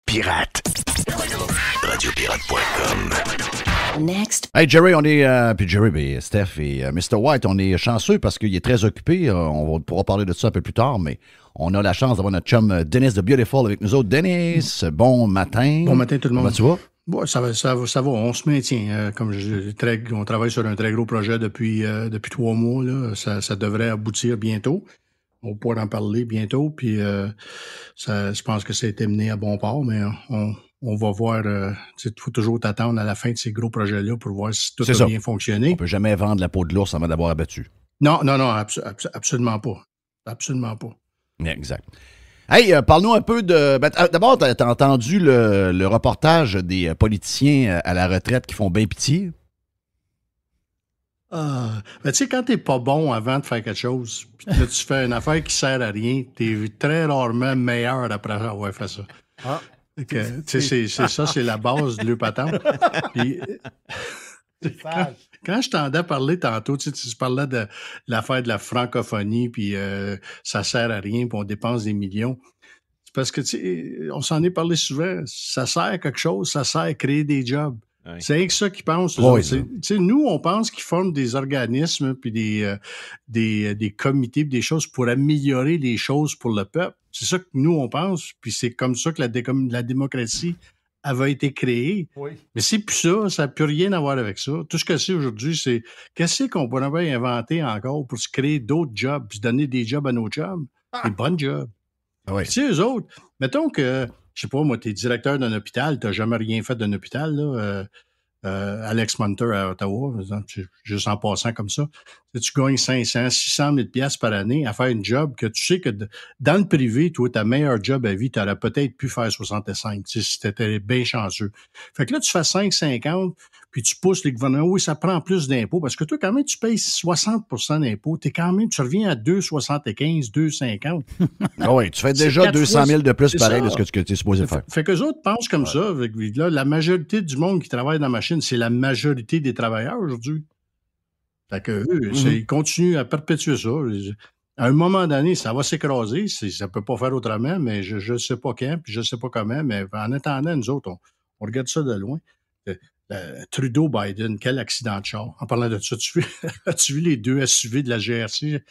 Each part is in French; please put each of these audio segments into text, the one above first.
Pirate. Radiopirate.com. Next. Hey Jerry, on est. Puis Jerry, ben, Steph et Mr. White, on est chanceux parce qu'il est très occupé. On pourra parler de ça un peu plus tard, mais on a la chance d'avoir notre chum Dennis de Beautiful avec nous autres. Dennis, bon matin. Bon matin tout le monde. Comment tu vas? Bon, ça va, on se maintient. On travaille sur un très gros projet depuis 3 mois. Là. Ça devrait aboutir bientôt. On pourra en parler bientôt. Puis je pense que ça a été mené à bon port, mais on va voir. Il faut toujours t'attendre à la fin de ces gros projets-là pour voir si tout a bien fonctionné. On peut jamais vendre la peau de l'ours avant d'avoir abattu. Non, absolument pas. Absolument pas. Exact. Hey, parle-nous un peu de... d'abord, t'as entendu le reportage des politiciens à la retraite qui font bien pitié? Tu sais, quand t'es pas bon avant de faire quelque chose, puis là, tu fais une affaire qui sert à rien, t'es très rarement meilleur après avoir fait ça. Ah. C'est ça, c'est la base de l'eupatente. Puis... Quand je t'entendais parler tantôt, tu parlais de l'affaire de la francophonie, puis ça sert à rien, puis on dépense des millions. C'est parce que, on s'en est parlé souvent, ça sert à quelque chose, ça sert à créer des jobs. Oui. C'est rien que ça qu'ils pensent. Oui, nous, on pense qu'ils forment des organismes, puis des comités, puis des choses pour améliorer les choses pour le peuple. C'est ça que nous, on pense, puis c'est comme ça que la démocratie avait été créée. Oui. Mais c'est plus ça n'a plus rien à voir avec ça. Tout ce que c'est aujourd'hui, c'est qu'est-ce qu'on pourrait inventer encore pour se créer d'autres jobs, puis se donner des jobs à nos jobs, des bons jobs. Oui. Tu sais, eux autres, mettons que, je sais pas, moi, t'es directeur d'un hôpital, t'as jamais rien fait d'un hôpital, là, Alex Munter à Ottawa, juste en passant comme ça, tu gagnes 500, 600 000 piastres par année à faire une job que tu sais que dans le privé, toi, ta meilleure job à vie, tu aurais peut-être pu faire 65, si t'étais bien chanceux. Fait que là, tu fais 5,50, puis tu pousses les gouvernements, oui, ça prend plus d'impôts, parce que toi, quand même, tu payes 60 % d'impôts, tu reviens à 2,75, 2,50. Ah oui, tu fais déjà 200 000 de plus pareil de ce que tu es supposé faire. Fait qu'eux autres pensent comme ça. Là, la majorité du monde qui travaille dans la machine, c'est la majorité des travailleurs aujourd'hui. Fait que eux, ils continuent à perpétuer ça. À un moment donné, ça va s'écraser. Ça peut pas faire autrement, mais je ne sais pas quand, puis je ne sais pas comment. Mais en attendant, nous autres, on regarde ça de loin. Trudeau-Biden, quel accident de char. En parlant de ça, as-tu vu les 2 SUV de la GRC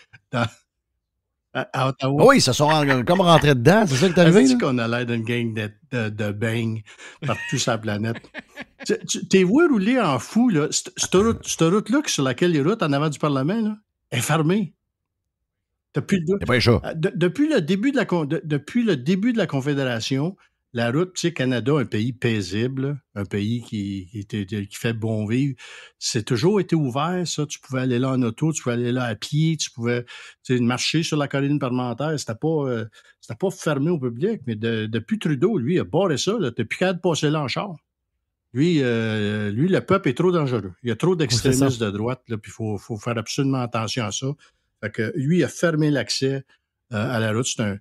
à Ottawa? Oui, ils se sont comme rentrés dedans, c'est ça que t'as vu? C'est qu'on a l'air d'une gang de bang partout sur la planète. T'es vu rouler en fou, là. Cette route-là sur laquelle ils roulent en avant du Parlement, là, est fermée. Depuis le début de la Confédération, la route, tu sais, Canada, un pays paisible, un pays qui fait bon vivre, c'est toujours été ouvert, ça. Tu pouvais aller là en auto, tu pouvais aller là à pied, tu pouvais marcher sur la colline parlementaire. C'était pas fermé au public, mais depuis Trudeau, lui, il a barré ça. T'as plus qu'à passer là en char. Lui, le peuple est trop dangereux. Il y a trop d'extrémistes de droite, puis il faut faire absolument attention à ça. Fait que lui, il a fermé l'accès à la route. C'est un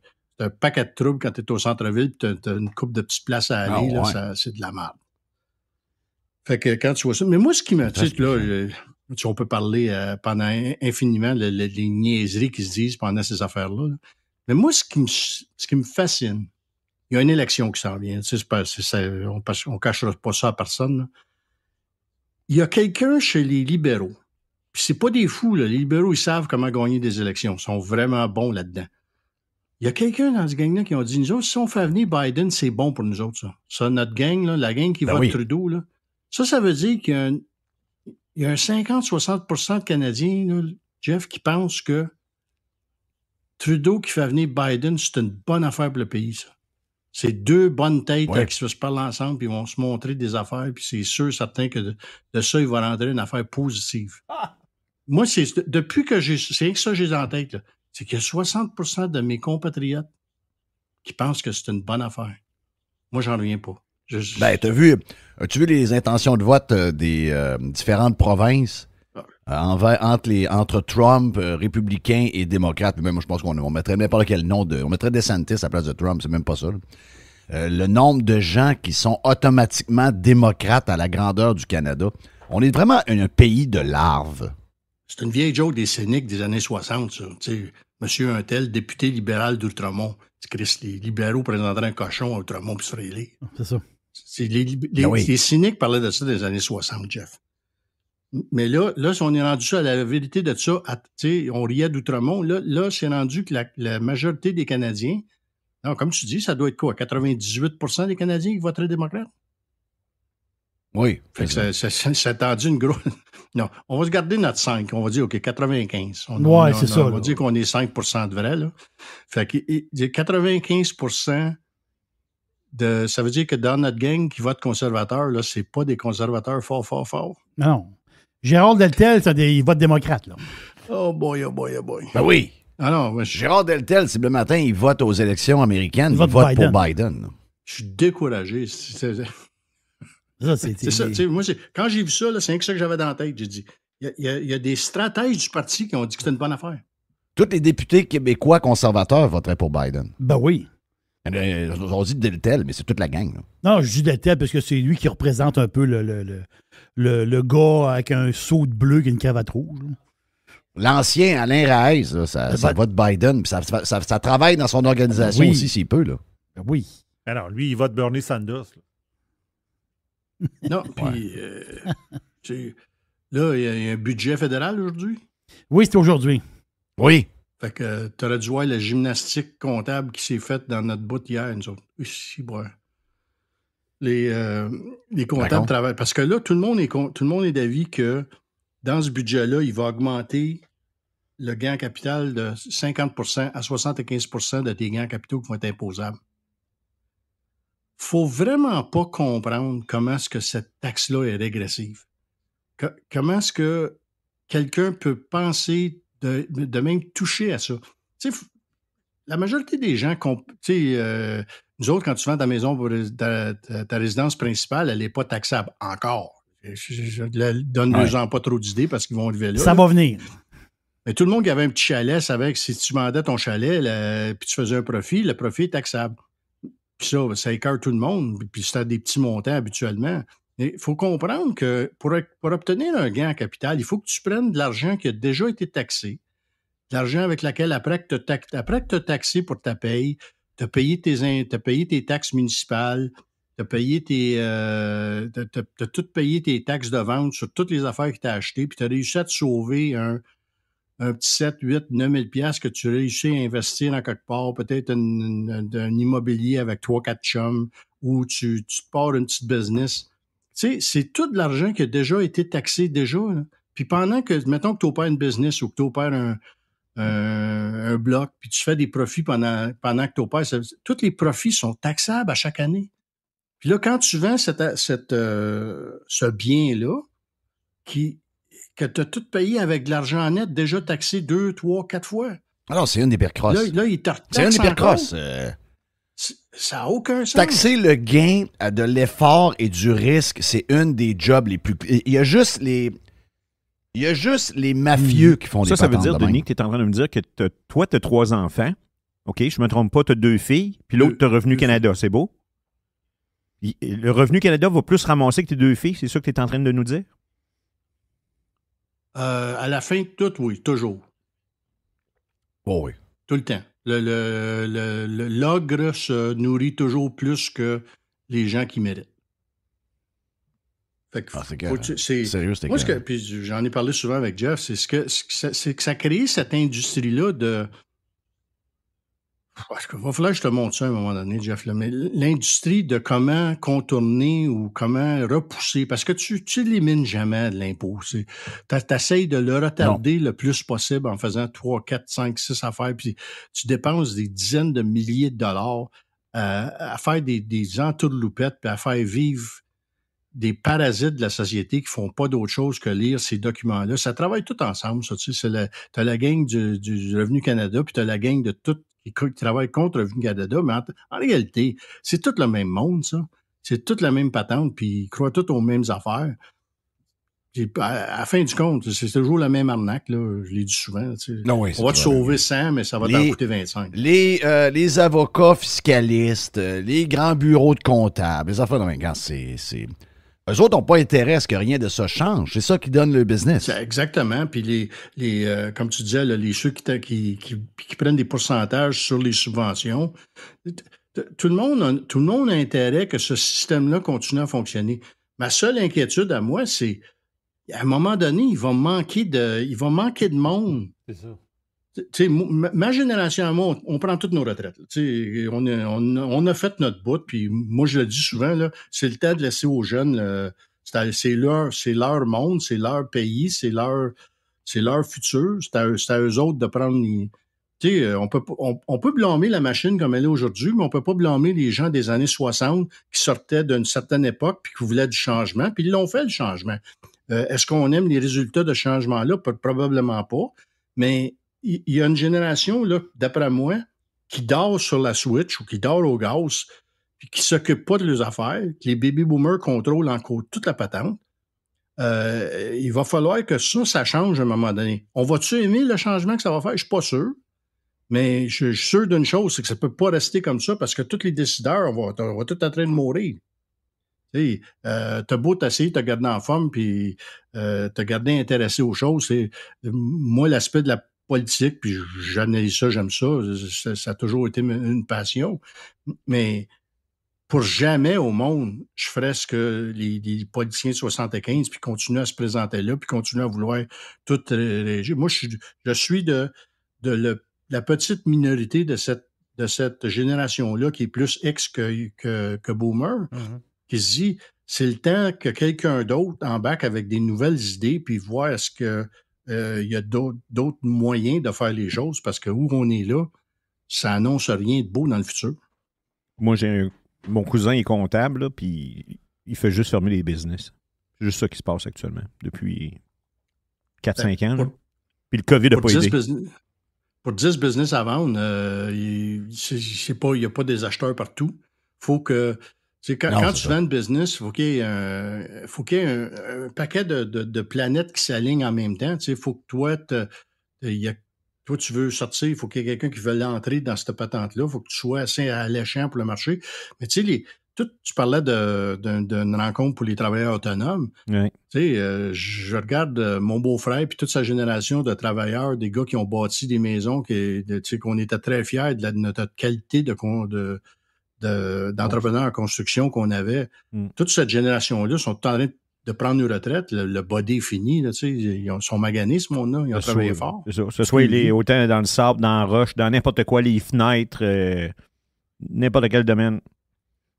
paquet de troubles quand tu es au centre-ville et tu as une couple de petites places à aller. Là, c'est de la merde. Fait que quand tu vois ça... Mais moi, ce qui me... Tu sais, là, on peut parler pendant infiniment les niaiseries qui se disent pendant ces affaires-là. Là. Mais moi, ce qui me fascine, il y a une élection qui s'en vient. Tu sais, on ne cachera pas ça à personne. Là. Il y a quelqu'un chez les libéraux. Puis c'est pas des fous, là. Les libéraux, ils savent comment gagner des élections. Ils sont vraiment bons là-dedans. Il y a quelqu'un dans ce gang-là qui ont dit, nous autres, si on fait venir Biden, c'est bon pour nous autres, ça. Ça, notre gang, là, la gang qui vote Trudeau, là, ça veut dire qu'il y a un 50-60% de Canadiens, là, Jeff, qui pensent que Trudeau qui fait venir Biden, c'est une bonne affaire pour le pays, ça. C'est 2 bonnes têtes qui se parlent ensemble, puis ils vont se montrer des affaires, puis c'est sûr, certain que de ça, il va rentrer une affaire positive. Ah! Moi, depuis que c'est que ça que j'ai en tête, là. C'est qu'il y a 60% de mes compatriotes qui pensent que c'est une bonne affaire. Moi, j'en reviens pas. As-tu vu les intentions de vote des différentes provinces entre Trump, républicains et démocrates? Même moi, je pense qu'on mettrait n'importe quel nom on mettrait DeSantis à la place de Trump, c'est même pas ça. Le nombre de gens qui sont automatiquement démocrates à la grandeur du Canada. On est vraiment un pays de larves. C'est une vieille joke des cyniques des années 60, ça. Tu sais, Monsieur Untel, député libéral d'Outremont. Chris, les libéraux présenteraient un cochon à Outremont puis se frêler. C'est ça. Les cyniques parlaient de ça dans les années 60, Jeff. Mais là, si on est rendu ça à la vérité de ça, on riait d'Outremont, là c'est rendu que la majorité des Canadiens, non, comme tu dis, ça doit être quoi, 98% des Canadiens qui voteraient démocrate? Oui. Fait que ça a tendu une grosse... Non, on va se garder notre 5. On va dire, OK, 95. C'est ça. On va dire qu'on est 5% de vrai, là. Fait que 95%... ça veut dire que dans notre gang qui vote conservateur, là, c'est pas des conservateurs fort. Non. Gérald Deltel, il vote démocrate, là. Oh boy, oh boy, oh boy. Ben oui. Ah non, Gérald Deltel, c'est le matin, il vote aux élections américaines. Il vote pour Biden. Je suis découragé. C'est ça. Moi, quand j'ai vu ça, là, c'est ça que j'avais dans la tête. J'ai dit, il y a des stratèges du parti qui ont dit que c'était une bonne affaire. Tous les députés québécois conservateurs voteraient pour Biden. Ben oui. On dit Deltel, mais c'est toute la gang. Là. Non, je dis Deltel parce que c'est lui qui représente un peu le gars avec un saut de bleu qui a une cravate rouge. Là. L'ancien Alain Raez, là, ça vote Biden, puis ça travaille dans son organisation aussi s'il peut. Là. Ben oui. Alors, lui, il vote Bernie Sanders. Là. Non, puis là, il y a un budget fédéral aujourd'hui? Oui, c'est aujourd'hui. Oui. Fait que tu aurais dû voir la gymnastique comptable qui s'est faite dans notre bout hier, nous autres. Ici, ouais. Les comptables travaillent. Parce que là, tout le monde est d'avis que dans ce budget-là, il va augmenter le gain en capital de 50% à 75% de tes gains en capitaux qui vont être imposables. Faut vraiment pas comprendre comment est-ce que cette taxe-là est régressive. Comment est-ce que quelqu'un peut penser de même toucher à ça? Tu sais, la majorité des gens, nous autres, quand tu vends ta maison, ta résidence principale, elle n'est pas taxable encore. Je donne pas trop d'idées parce qu'ils vont arriver là. Ça va venir. Mais tout le monde qui avait un petit chalet savait que si tu vendais ton chalet puis tu faisais un profit, le profit est taxable. Puis ça écarte tout le monde, puis c'est des petits montants habituellement. Il faut comprendre que pour obtenir un gain en capital, il faut que tu prennes de l'argent qui a déjà été taxé, de l'argent avec lequel, après que tu as taxé pour ta paye, tu as payé tes taxes municipales, tu as tout payé tes taxes de vente sur toutes les affaires que tu as achetées, puis tu as réussi à te sauver un petit 7, 8, 9 000 $ que tu réussis à investir en quelque part, peut-être un immobilier avec 3-4 chums, ou tu te pars une petite business. Tu sais, c'est tout de l'argent qui a déjà été taxé déjà. Là. Puis pendant que, mettons que tu opères une business ou que tu opères un bloc, puis tu fais des profits pendant que tu opères, tous les profits sont taxables à chaque année. Puis là, quand tu vends ce bien-là, que tu as tout payé avec de l'argent net déjà taxé 2, 3, 4 fois. Alors, c'est une des pires crosses. Là, il te retaxe. C'est une des pires crosses. Ça n'a aucun sens. Taxer le gain de l'effort et du risque, c'est une des jobs les plus... Il y a juste les mafieux qui font des patentes. Ça veut dire, Denis, que tu es en train de me dire que toi, tu as 3 enfants. OK, je me trompe pas, tu as 2 filles, puis l'autre, tu as Revenu Canada. C'est beau? Le Revenu Canada va plus ramasser que tes 2 filles, c'est ça que tu es en train de nous dire? À la fin de tout, oui, toujours. Oh oui. Tout le temps. L'ogre se nourrit toujours plus que les gens qui méritent. Fait que c'est sérieux, c'était clair. Puis j'en ai parlé souvent avec Jeff, c'est que ça crée cette industrie-là de... Il va falloir que je te montre ça à un moment donné, Jeff. Là, mais l'industrie de comment contourner ou comment repousser, parce que tu n'élimines jamais de l'impôt. Tu essaies de le retarder le plus possible en faisant 3, 4, 5, 6 affaires, puis tu dépenses des dizaines de milliers de dollars à faire des entourloupettes, puis à faire vivre des parasites de la société qui font pas d'autre chose que lire ces documents-là. Ça travaille tout ensemble, ça. Tu sais, t'as la gang du Revenu Canada, puis t'as la gang de tout qui travaille contre Revenu Canada, mais en réalité, c'est tout le même monde, ça. C'est toute la même patente, puis ils croient tous aux mêmes affaires. Puis à la fin du compte, c'est toujours la même arnaque, là. Je l'ai dit souvent. Tu sais. Non, oui, on va te sauver 100, mais ça va t'en coûter 25. Les avocats fiscalistes, les grands bureaux de comptables, les affaires de même, c'est Eux autres n'ont pas intérêt à ce que rien de ça change. C'est ça qui donne le business. Exactement. Puis comme tu disais, là, ceux qui prennent des pourcentages sur les subventions, tout le monde a intérêt que ce système-là continue à fonctionner. Ma seule inquiétude à moi, c'est à un moment donné, il va manquer de monde. C'est ça. Ma génération à moi, on prend toutes nos retraites. On a fait notre bout, puis moi, je le dis souvent, là, c'est le temps de laisser aux jeunes, c'est leur monde, c'est leur pays, c'est leur futur, c'est à eux autres de prendre on peut blâmer la machine comme elle est aujourd'hui, mais on peut pas blâmer les gens des années 60 qui sortaient d'une certaine époque puis qui voulaient du changement, puis ils l'ont fait, le changement. Est-ce qu'on aime les résultats de ce changement-là? Probablement pas, mais il y a une génération, là, d'après moi, qui dort sur la Switch ou qui dort au gaz, puis qui ne s'occupe pas de leurs affaires, que les baby boomers contrôlent encore toute la patente. Il va falloir que ça change à un moment donné. On va-tu aimer le changement que ça va faire? Je suis pas sûr. Mais je suis sûr d'une chose, c'est que ça ne peut pas rester comme ça parce que tous les décideurs, on va tout en train de mourir. T'as beau t'essayer, t'as gardé en forme, puis t'as gardé intéressé aux choses. Moi, l'aspect de la politique, puis j'analyse ça, j'aime ça, ça a toujours été une passion. Mais pour jamais au monde, je ferais ce que les politiciens de 75, puis continuent à se présenter là, puis continuent à vouloir tout régir. Moi, je suis de la petite minorité de cette génération-là qui est plus ex que boomer, qui se dit, c'est le temps que quelqu'un d'autre embarque avec des nouvelles idées puis voir est-ce que il y a d'autres moyens de faire les choses parce que où on est là, ça annonce rien de beau dans le futur. Moi, mon cousin est comptable, puis il fait juste fermer les business. C'est juste ça qui se passe actuellement depuis 4-5 ans. Puis le COVID n'a pas aidé. Pour 10 business à vendre, il n'y a pas des acheteurs partout. Faut que quand tu vends une business, il faut qu'il y ait un paquet de planètes qui s'alignent en même temps. Il faut que toi, tu veux sortir, il faut qu'il y ait quelqu'un qui veut l'entrer dans cette patente-là. Il faut que tu sois assez alléchant pour le marché. Mais tu parlais d'une rencontre pour les travailleurs autonomes. Oui. Je regarde mon beau-frère et toute sa génération de travailleurs, des gars qui ont bâti des maisons, qu'on était très fiers de notre qualité d'entrepreneurs en construction qu'on avait. Toute cette génération-là sont en train de prendre une retraite. Le body est fini. Là, ils sont maganés, ce monde-là. Ils ont travaillé fort. Ce soit autant dans le sable, dans la roche, dans n'importe quoi, les fenêtres, n'importe quel domaine.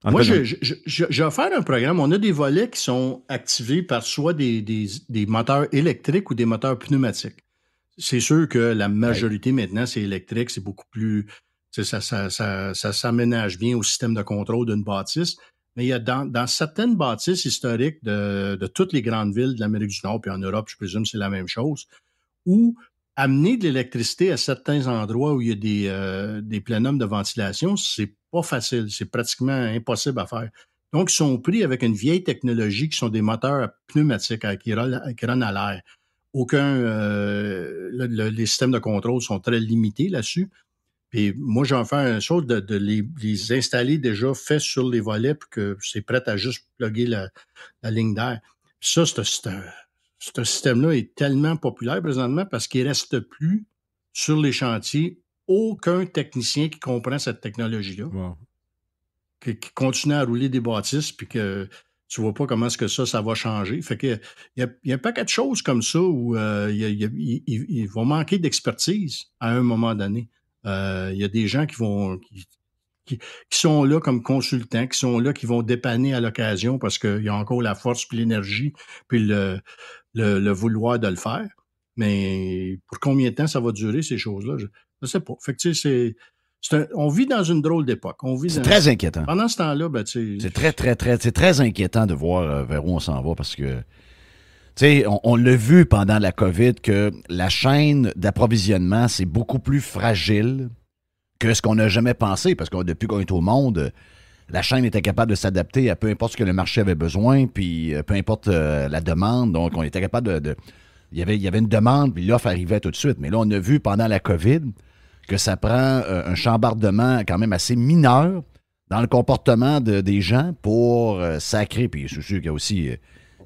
Moi, j'ai offert un programme. On a des volets qui sont activés par soit des moteurs électriques ou des moteurs pneumatiques. C'est sûr que la majorité maintenant, c'est électrique. C'est beaucoup plus... Ça s'aménage bien au système de contrôle d'une bâtisse. Mais il y a dans certaines bâtisses historiques de toutes les grandes villes de l'Amérique du Nord, puis en Europe, je présume c'est la même chose, où amener de l'électricité à certains endroits où il y a des plénums de ventilation, c'est pas facile. C'est pratiquement impossible à faire. Donc, ils sont pris avec une vieille technologie qui sont des moteurs pneumatiques qui run à l'air. Les systèmes de contrôle sont très limités là-dessus. Puis moi, j'en fais une chose de les installer déjà faits sur les volets puis que c'est prêt à juste plugger la ligne d'air. Puis ça, ce système-là est tellement populaire présentement parce qu'il ne reste plus sur les chantiers aucun technicien qui comprend cette technologie-là. Wow. Qui continue à rouler des bâtisses puis que tu vois pas comment est-ce que ça va changer. Fait que il y a un paquet de choses comme ça où il va manquer d'expertise à un moment donné. Il y a des gens qui sont là comme consultants, qui sont là, qui vont dépanner à l'occasion parce qu'il y a encore la force puis l'énergie puis le vouloir de le faire. Mais pour combien de temps ça va durer, ces choses-là? Je ne sais pas. Fait que tu sais, on vit dans une drôle d'époque. C'est très inquiétant. Pendant ce temps-là, c'est très inquiétant de voir vers où on s'en va parce que on l'a vu pendant la COVID que la chaîne d'approvisionnement, c'est beaucoup plus fragile que ce qu'on n'a jamais pensé parce que depuis qu'on est au monde, la chaîne était capable de s'adapter à peu importe ce que le marché avait besoin, puis peu importe la demande. Donc, on était capable il y avait une demande, puis l'offre arrivait tout de suite. Mais là, on a vu pendant la COVID que ça prend un chambardement quand même assez mineur dans le comportement des gens pour sacrer. Puis je suis sûr qu'il y a aussi...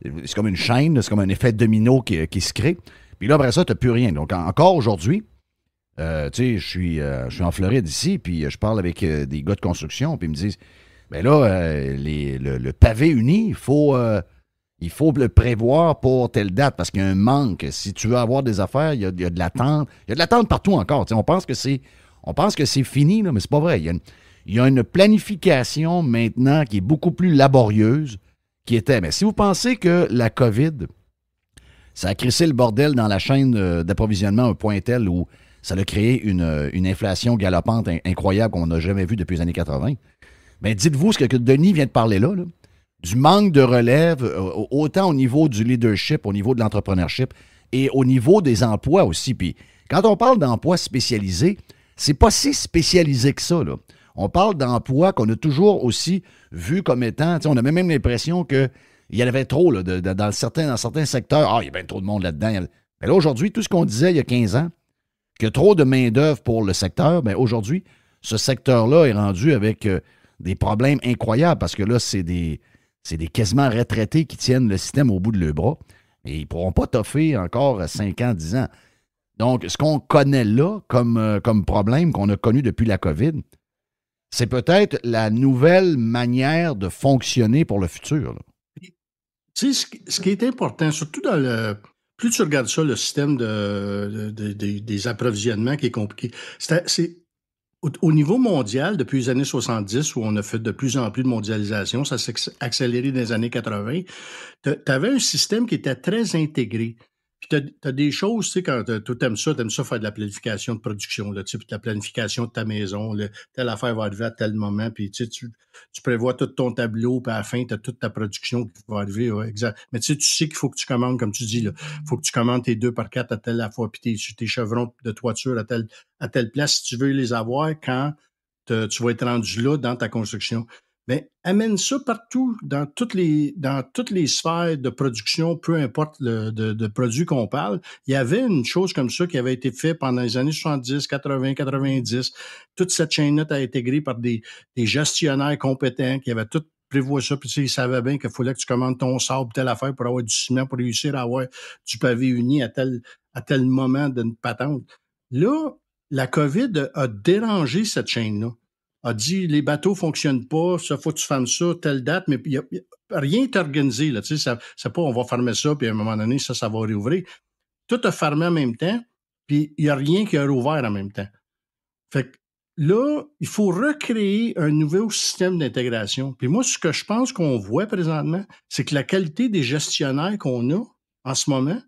c'est comme une chaîne, c'est comme un effet domino qui se crée. Puis là, après ça, tu n'as plus rien. Donc, encore aujourd'hui, tu sais, je suis en Floride ici, puis je parle avec des gars de construction, puis ils me disent, ben là, le pavé uni, il faut le prévoir pour telle date, parce qu'il y a un manque. Si tu veux avoir des affaires, il y a de l'attente. Il y a de l'attente partout encore. Tu sais, on pense que c'est fini, là, mais c'est pas vrai. Il y a une planification maintenant qui est beaucoup plus laborieuse qui était. Mais si vous pensez que la COVID, ça a crissé le bordel dans la chaîne d'approvisionnement à un point tel où ça a créé une inflation galopante incroyable qu'on n'a jamais vue depuis les années 80, bien, dites-vous ce que Denis vient de parler là, du manque de relève, autant au niveau du leadership, au niveau de l'entrepreneurship et au niveau des emplois aussi. Puis quand on parle d'emplois spécialisés, c'est pas si spécialisé que ça, là. On parle d'emplois qu'on a toujours aussi vu comme étant, on a même l'impression qu'il y en avait trop là, dans certains secteurs. Ah, il y a bien trop de monde là-dedans. Mais là, aujourd'hui, tout ce qu'on disait il y a 15 ans, qu'il y a trop de main-d'œuvre pour le secteur, bien aujourd'hui, ce secteur-là est rendu avec des problèmes incroyables parce que là, c'est des quasiment retraités qui tiennent le système au bout de leurs bras. Et ils ne pourront pas toffer encore 5 ans, 10 ans. Donc, ce qu'on connaît là comme problème qu'on a connu depuis la COVID, c'est peut-être la nouvelle manière de fonctionner pour le futur. Là. Tu sais, ce qui est important, surtout plus tu regardes ça, le système des approvisionnements qui est compliqué, c'est au niveau mondial, depuis les années 70, où on a fait de plus en plus de mondialisation, ça s'est accéléré dans les années 80, tu avais un système qui était très intégré. Puis tu as des choses, tu sais, quand tu aimes ça faire de la planification de production, là, tu sais, puis de la planification de ta maison, là, telle affaire va arriver à tel moment, puis tu prévois tout ton tableau, puis à la fin, tu as toute ta production qui va arriver. Ouais, exact. Mais tu sais qu'il faut que tu commandes, comme tu dis, il faut que tu commandes tes 2x4 à telle fois, puis tes chevrons de toiture à telle place, si tu veux les avoir quand tu vas être rendu là dans ta construction. Mais amène ça partout, dans toutes les sphères de production, peu importe de produits qu'on parle. Il y avait une chose comme ça qui avait été faite pendant les années 70, 80, 90. Toute cette chaîne-là a été intégrée par des gestionnaires compétents qui avaient tout prévu ça. Puis ils savaient bien qu'il fallait que tu commandes ton sable, telle affaire pour avoir du ciment, pour réussir à avoir du pavé uni à tel moment d'une patente. Là, la COVID a dérangé cette chaîne-là. A dit les bateaux fonctionnent pas, ça faut que tu fermes ça, telle date, mais rien n'est organisé. Là, tu sais, c'est pas on va fermer ça, puis à un moment donné, ça va réouvrir. Tout a fermé en même temps, puis il n'y a rien qui a rouvert en même temps. Fait que là, il faut recréer un nouveau système d'intégration. Puis moi, ce que je pense qu'on voit présentement, c'est que la qualité des gestionnaires qu'on a en ce moment ne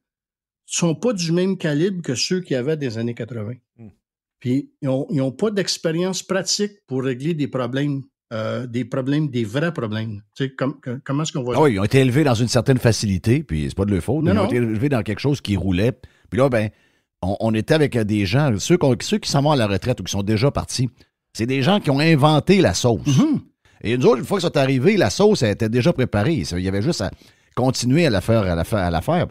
sont pas du même calibre que ceux qu'il y avait des années 80. Puis, ils n'ont pas d'expérience pratique pour régler des problèmes, des vrais problèmes. Tu sais, comment est-ce qu'on va... Ah oui, ils ont été élevés dans une certaine facilité, puis c'est pas de leur faute. Ils ont été élevés dans quelque chose qui roulait. Puis là, ben, on était avec des gens, ceux qui s'en vont à la retraite ou qui sont déjà partis, c'est des gens qui ont inventé la sauce. Mm-hmm. Et nous autres, une fois que ça est arrivé, la sauce, elle était déjà préparée. Il y avait juste à continuer à la faire.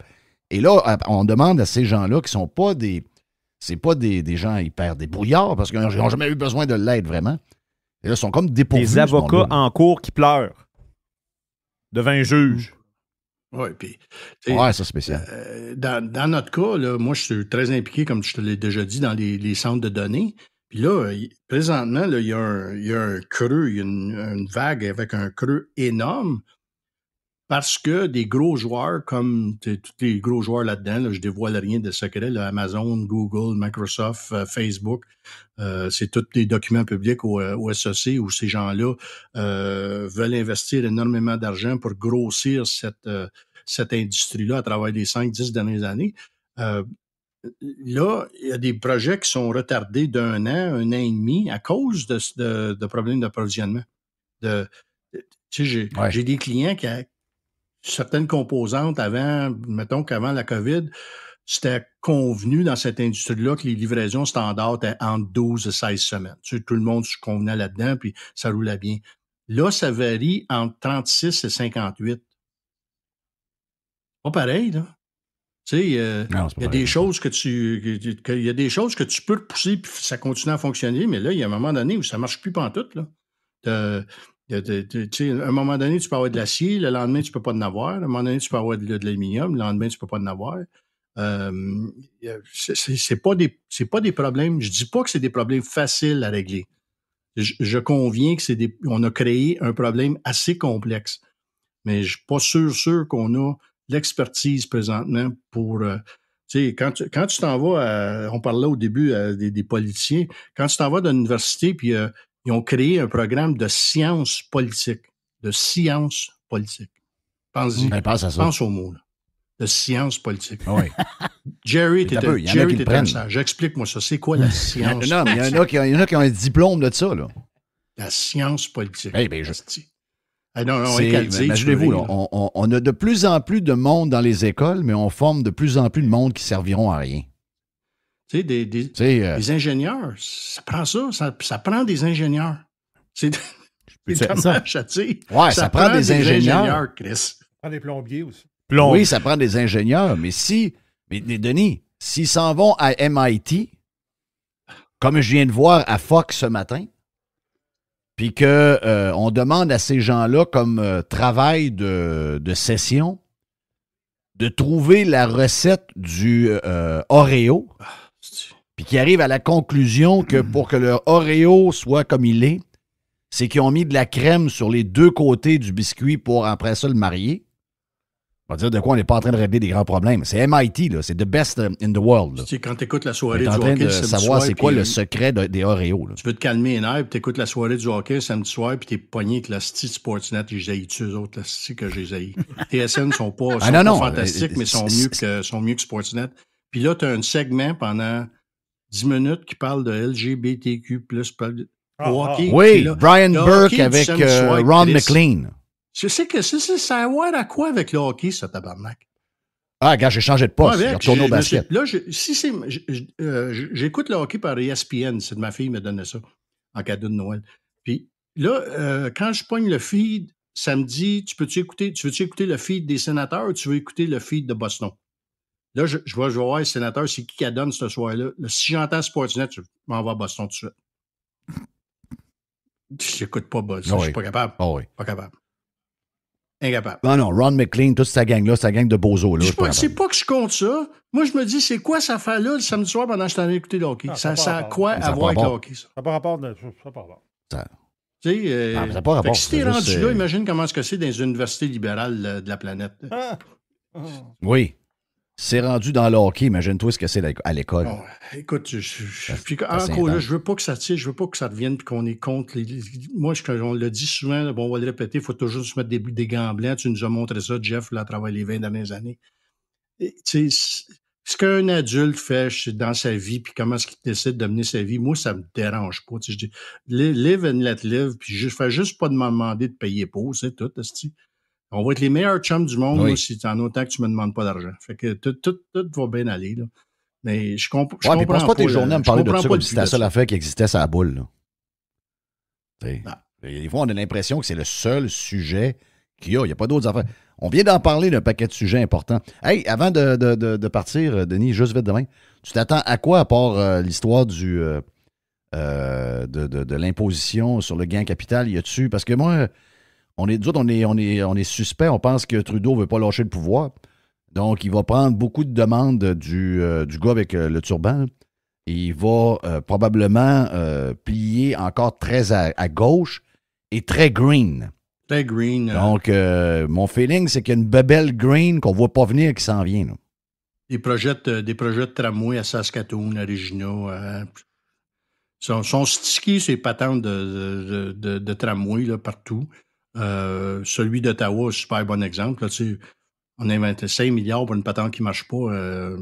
Et là, on demande à ces gens-là qui sont pas des... C'est pas des gens hyper débrouillards parce qu'ils n'ont jamais eu besoin de l'aide vraiment. Et là, ils sont comme dépourvus. Des avocats en cours qui pleurent devant un juge. Oui, puis. Ouais, ça, c'est spécial. Dans notre cas, là, moi, je suis très impliqué, comme je te l'ai déjà dit, dans les centres de données. Puis là, présentement, là, il y a un creux, il y a une vague avec un creux énorme. Parce que des gros joueurs, comme tous les gros joueurs là-dedans, là, je dévoile rien de secret, là, Amazon, Google, Microsoft, Facebook, c'est tous des documents publics au SEC où ces gens-là veulent investir énormément d'argent pour grossir cette industrie-là à travers les 5-10 dernières années. Là, il y a des projets qui sont retardés d'un an et demi à cause de problèmes d'approvisionnement. J'ai des clients qui certaines composantes mettons qu'avant la COVID, c'était convenu dans cette industrie-là que les livraisons standards étaient entre 12 et 16 semaines. Tu sais, tout le monde se convenait là-dedans, puis ça roulait bien. Là, ça varie entre 36 et 58. Pas pareil, là. Tu sais, il y a des choses que tu peux repousser, puis ça continue à fonctionner, mais là, il y a un moment donné où ça ne marche plus pantoute, là. Tu sais, à un moment donné, tu peux avoir de l'acier, le lendemain, tu ne peux pas en avoir. À un moment donné, tu peux avoir de l'aluminium, le lendemain, tu ne peux pas en avoir. C'est pas des problèmes. Je dis pas que c'est des problèmes faciles à régler. Je conviens que on a créé un problème assez complexe. Mais je suis pas sûr qu'on a l'expertise présentement pour... tu sais, quand tu t'en vas on parlait au début des politiciens, quand tu t'en vas dans l'université, puis ils ont créé un programme de sciences politiques. De sciences politiques. Pense-y. Pense à ça. Pense au mot, là. De sciences politiques. Oui. Jerry, t'es un sage. J'explique-moi ça. C'est quoi la science? Non, mais il y en a qui ont un diplôme de ça, là. La science politique. Eh bien, imaginez-vous, là, on a de plus en plus de monde dans les écoles, mais on forme de plus en plus de monde qui serviront à rien. Tu sais, des ingénieurs, ça prend ça prend des ingénieurs. C'est dommage à dire. Ouais, ça prend des ingénieurs. Chris. Ça prend des plombiers aussi. Oui, ça prend des ingénieurs, mais Denis, s'ils s'en vont à MIT, comme je viens de voir à Fox ce matin, puis qu'on demande à ces gens-là, comme travail de session, de trouver la recette du Oreo, puis qu'ils arrivent à la conclusion que pour que le Oreo soit comme il est, c'est qu'ils ont mis de la crème sur les deux côtés du biscuit pour après ça le marier. On va dire de quoi on n'est pas en train de régler des grands problèmes. C'est MIT, là, c'est the best in the world. Tu sais, quand tu écoutes la soirée du hockey, en train de savoir c'est quoi le secret des Oreos. Là. Tu veux te calmer les nerfs, tu écoutes la soirée du hockey samedi soir, puis t'es pogné avec la Sportsnet, et j'ai haï eux autres, là, que j'ai haï. TSN sont pas fantastiques, mais sont mieux que Sportsnet. Puis là, tu as un segment pendant 10 minutes qui parle de LGBTQ+. Hockey, oui, là, Brian Burke avec Ron McLean. Je sais que ça a à voir à quoi avec le hockey, ça, tabarnak? Ah, gars, j'ai changé de poste. J'ai retourné au basket. Là, j'écoute le hockey par ESPN. C'est de ma fille qui me donnait ça en cadeau de Noël. Puis là, quand je pogne le feed, ça me dit, tu veux-tu écouter le feed des Sénateurs ou tu veux écouter le feed de Boston? Là, je vais voir les Sénateurs, c'est qui donne ce soir-là. Là, si j'entends Sportsnet, je m'en vais à Boston tout de suite. J'écoute pas Boston. Je suis pas capable. Oui. Pas capable. Incapable. Non, Ron McLean, toute sa gang-là, sa gang de bozos. C'est pas que je compte ça. Moi, je me dis, c'est quoi ça fait là le samedi soir pendant que je t'en ai écouté le hockey? Ça a quoi à voir avec le hockey, ça? Ça n'a pas rapport. Ça pas rapport. Tu sais, ça n'a pas rapport. Si t'es rendu là, imagine comment est-ce que c'est dans les universités libérales de la planète. Oui. C'est rendu dans le hockey, imagine-toi ce que c'est à l'école. Oh, écoute, puis encore là, je veux pas que ça tire, je veux pas que ça revienne puis qu'on est contre moi, on le dit souvent, bon, on va le répéter, il faut toujours se mettre des gants blancs. Tu nous as montré ça, Jeff, là, à travers les 20 dernières années. Tu sais, ce qu'un adulte fait dans sa vie, puis comment est-ce qu'il décide de mener sa vie, moi, ça me dérange pas. Tu sais, je dis, live and let live, puis je fais juste pas de me demander de payer pour, c'est tout, c'ti. On va être les meilleurs chums du monde là, si en autant que tu me demandes pas d'argent. Fait que tout va bien aller. Là. Mais je comprends. Mais passe pas tes journées à me parler de ça comme si c'était la seule affaire qui existait sur la boule. Des fois, on a l'impression que c'est le seul sujet qu'il y a. Il n'y a pas d'autres affaires. On vient d'en parler d'un paquet de sujets importants. Hey, avant de partir, Denis, juste vite demain, tu t'attends à quoi à part l'histoire de l'imposition sur le gain capital? Y a-tu? Parce que moi. On est suspect. On pense que Trudeau ne veut pas lâcher le pouvoir. Donc, il va prendre beaucoup de demandes du gars avec le turban. Il va probablement plier encore très à gauche et très green. Très green. Donc, mon feeling, c'est qu'il y a une bebelle green qu'on ne voit pas venir qui s'en vient. Là. Des projets de tramway à Saskatoon, à Regina. Sont stickés ces patentes de tramway là, partout. Celui d'Ottawa, super bon exemple. Là, on a inventé 5 milliards pour une patente qui ne marche pas.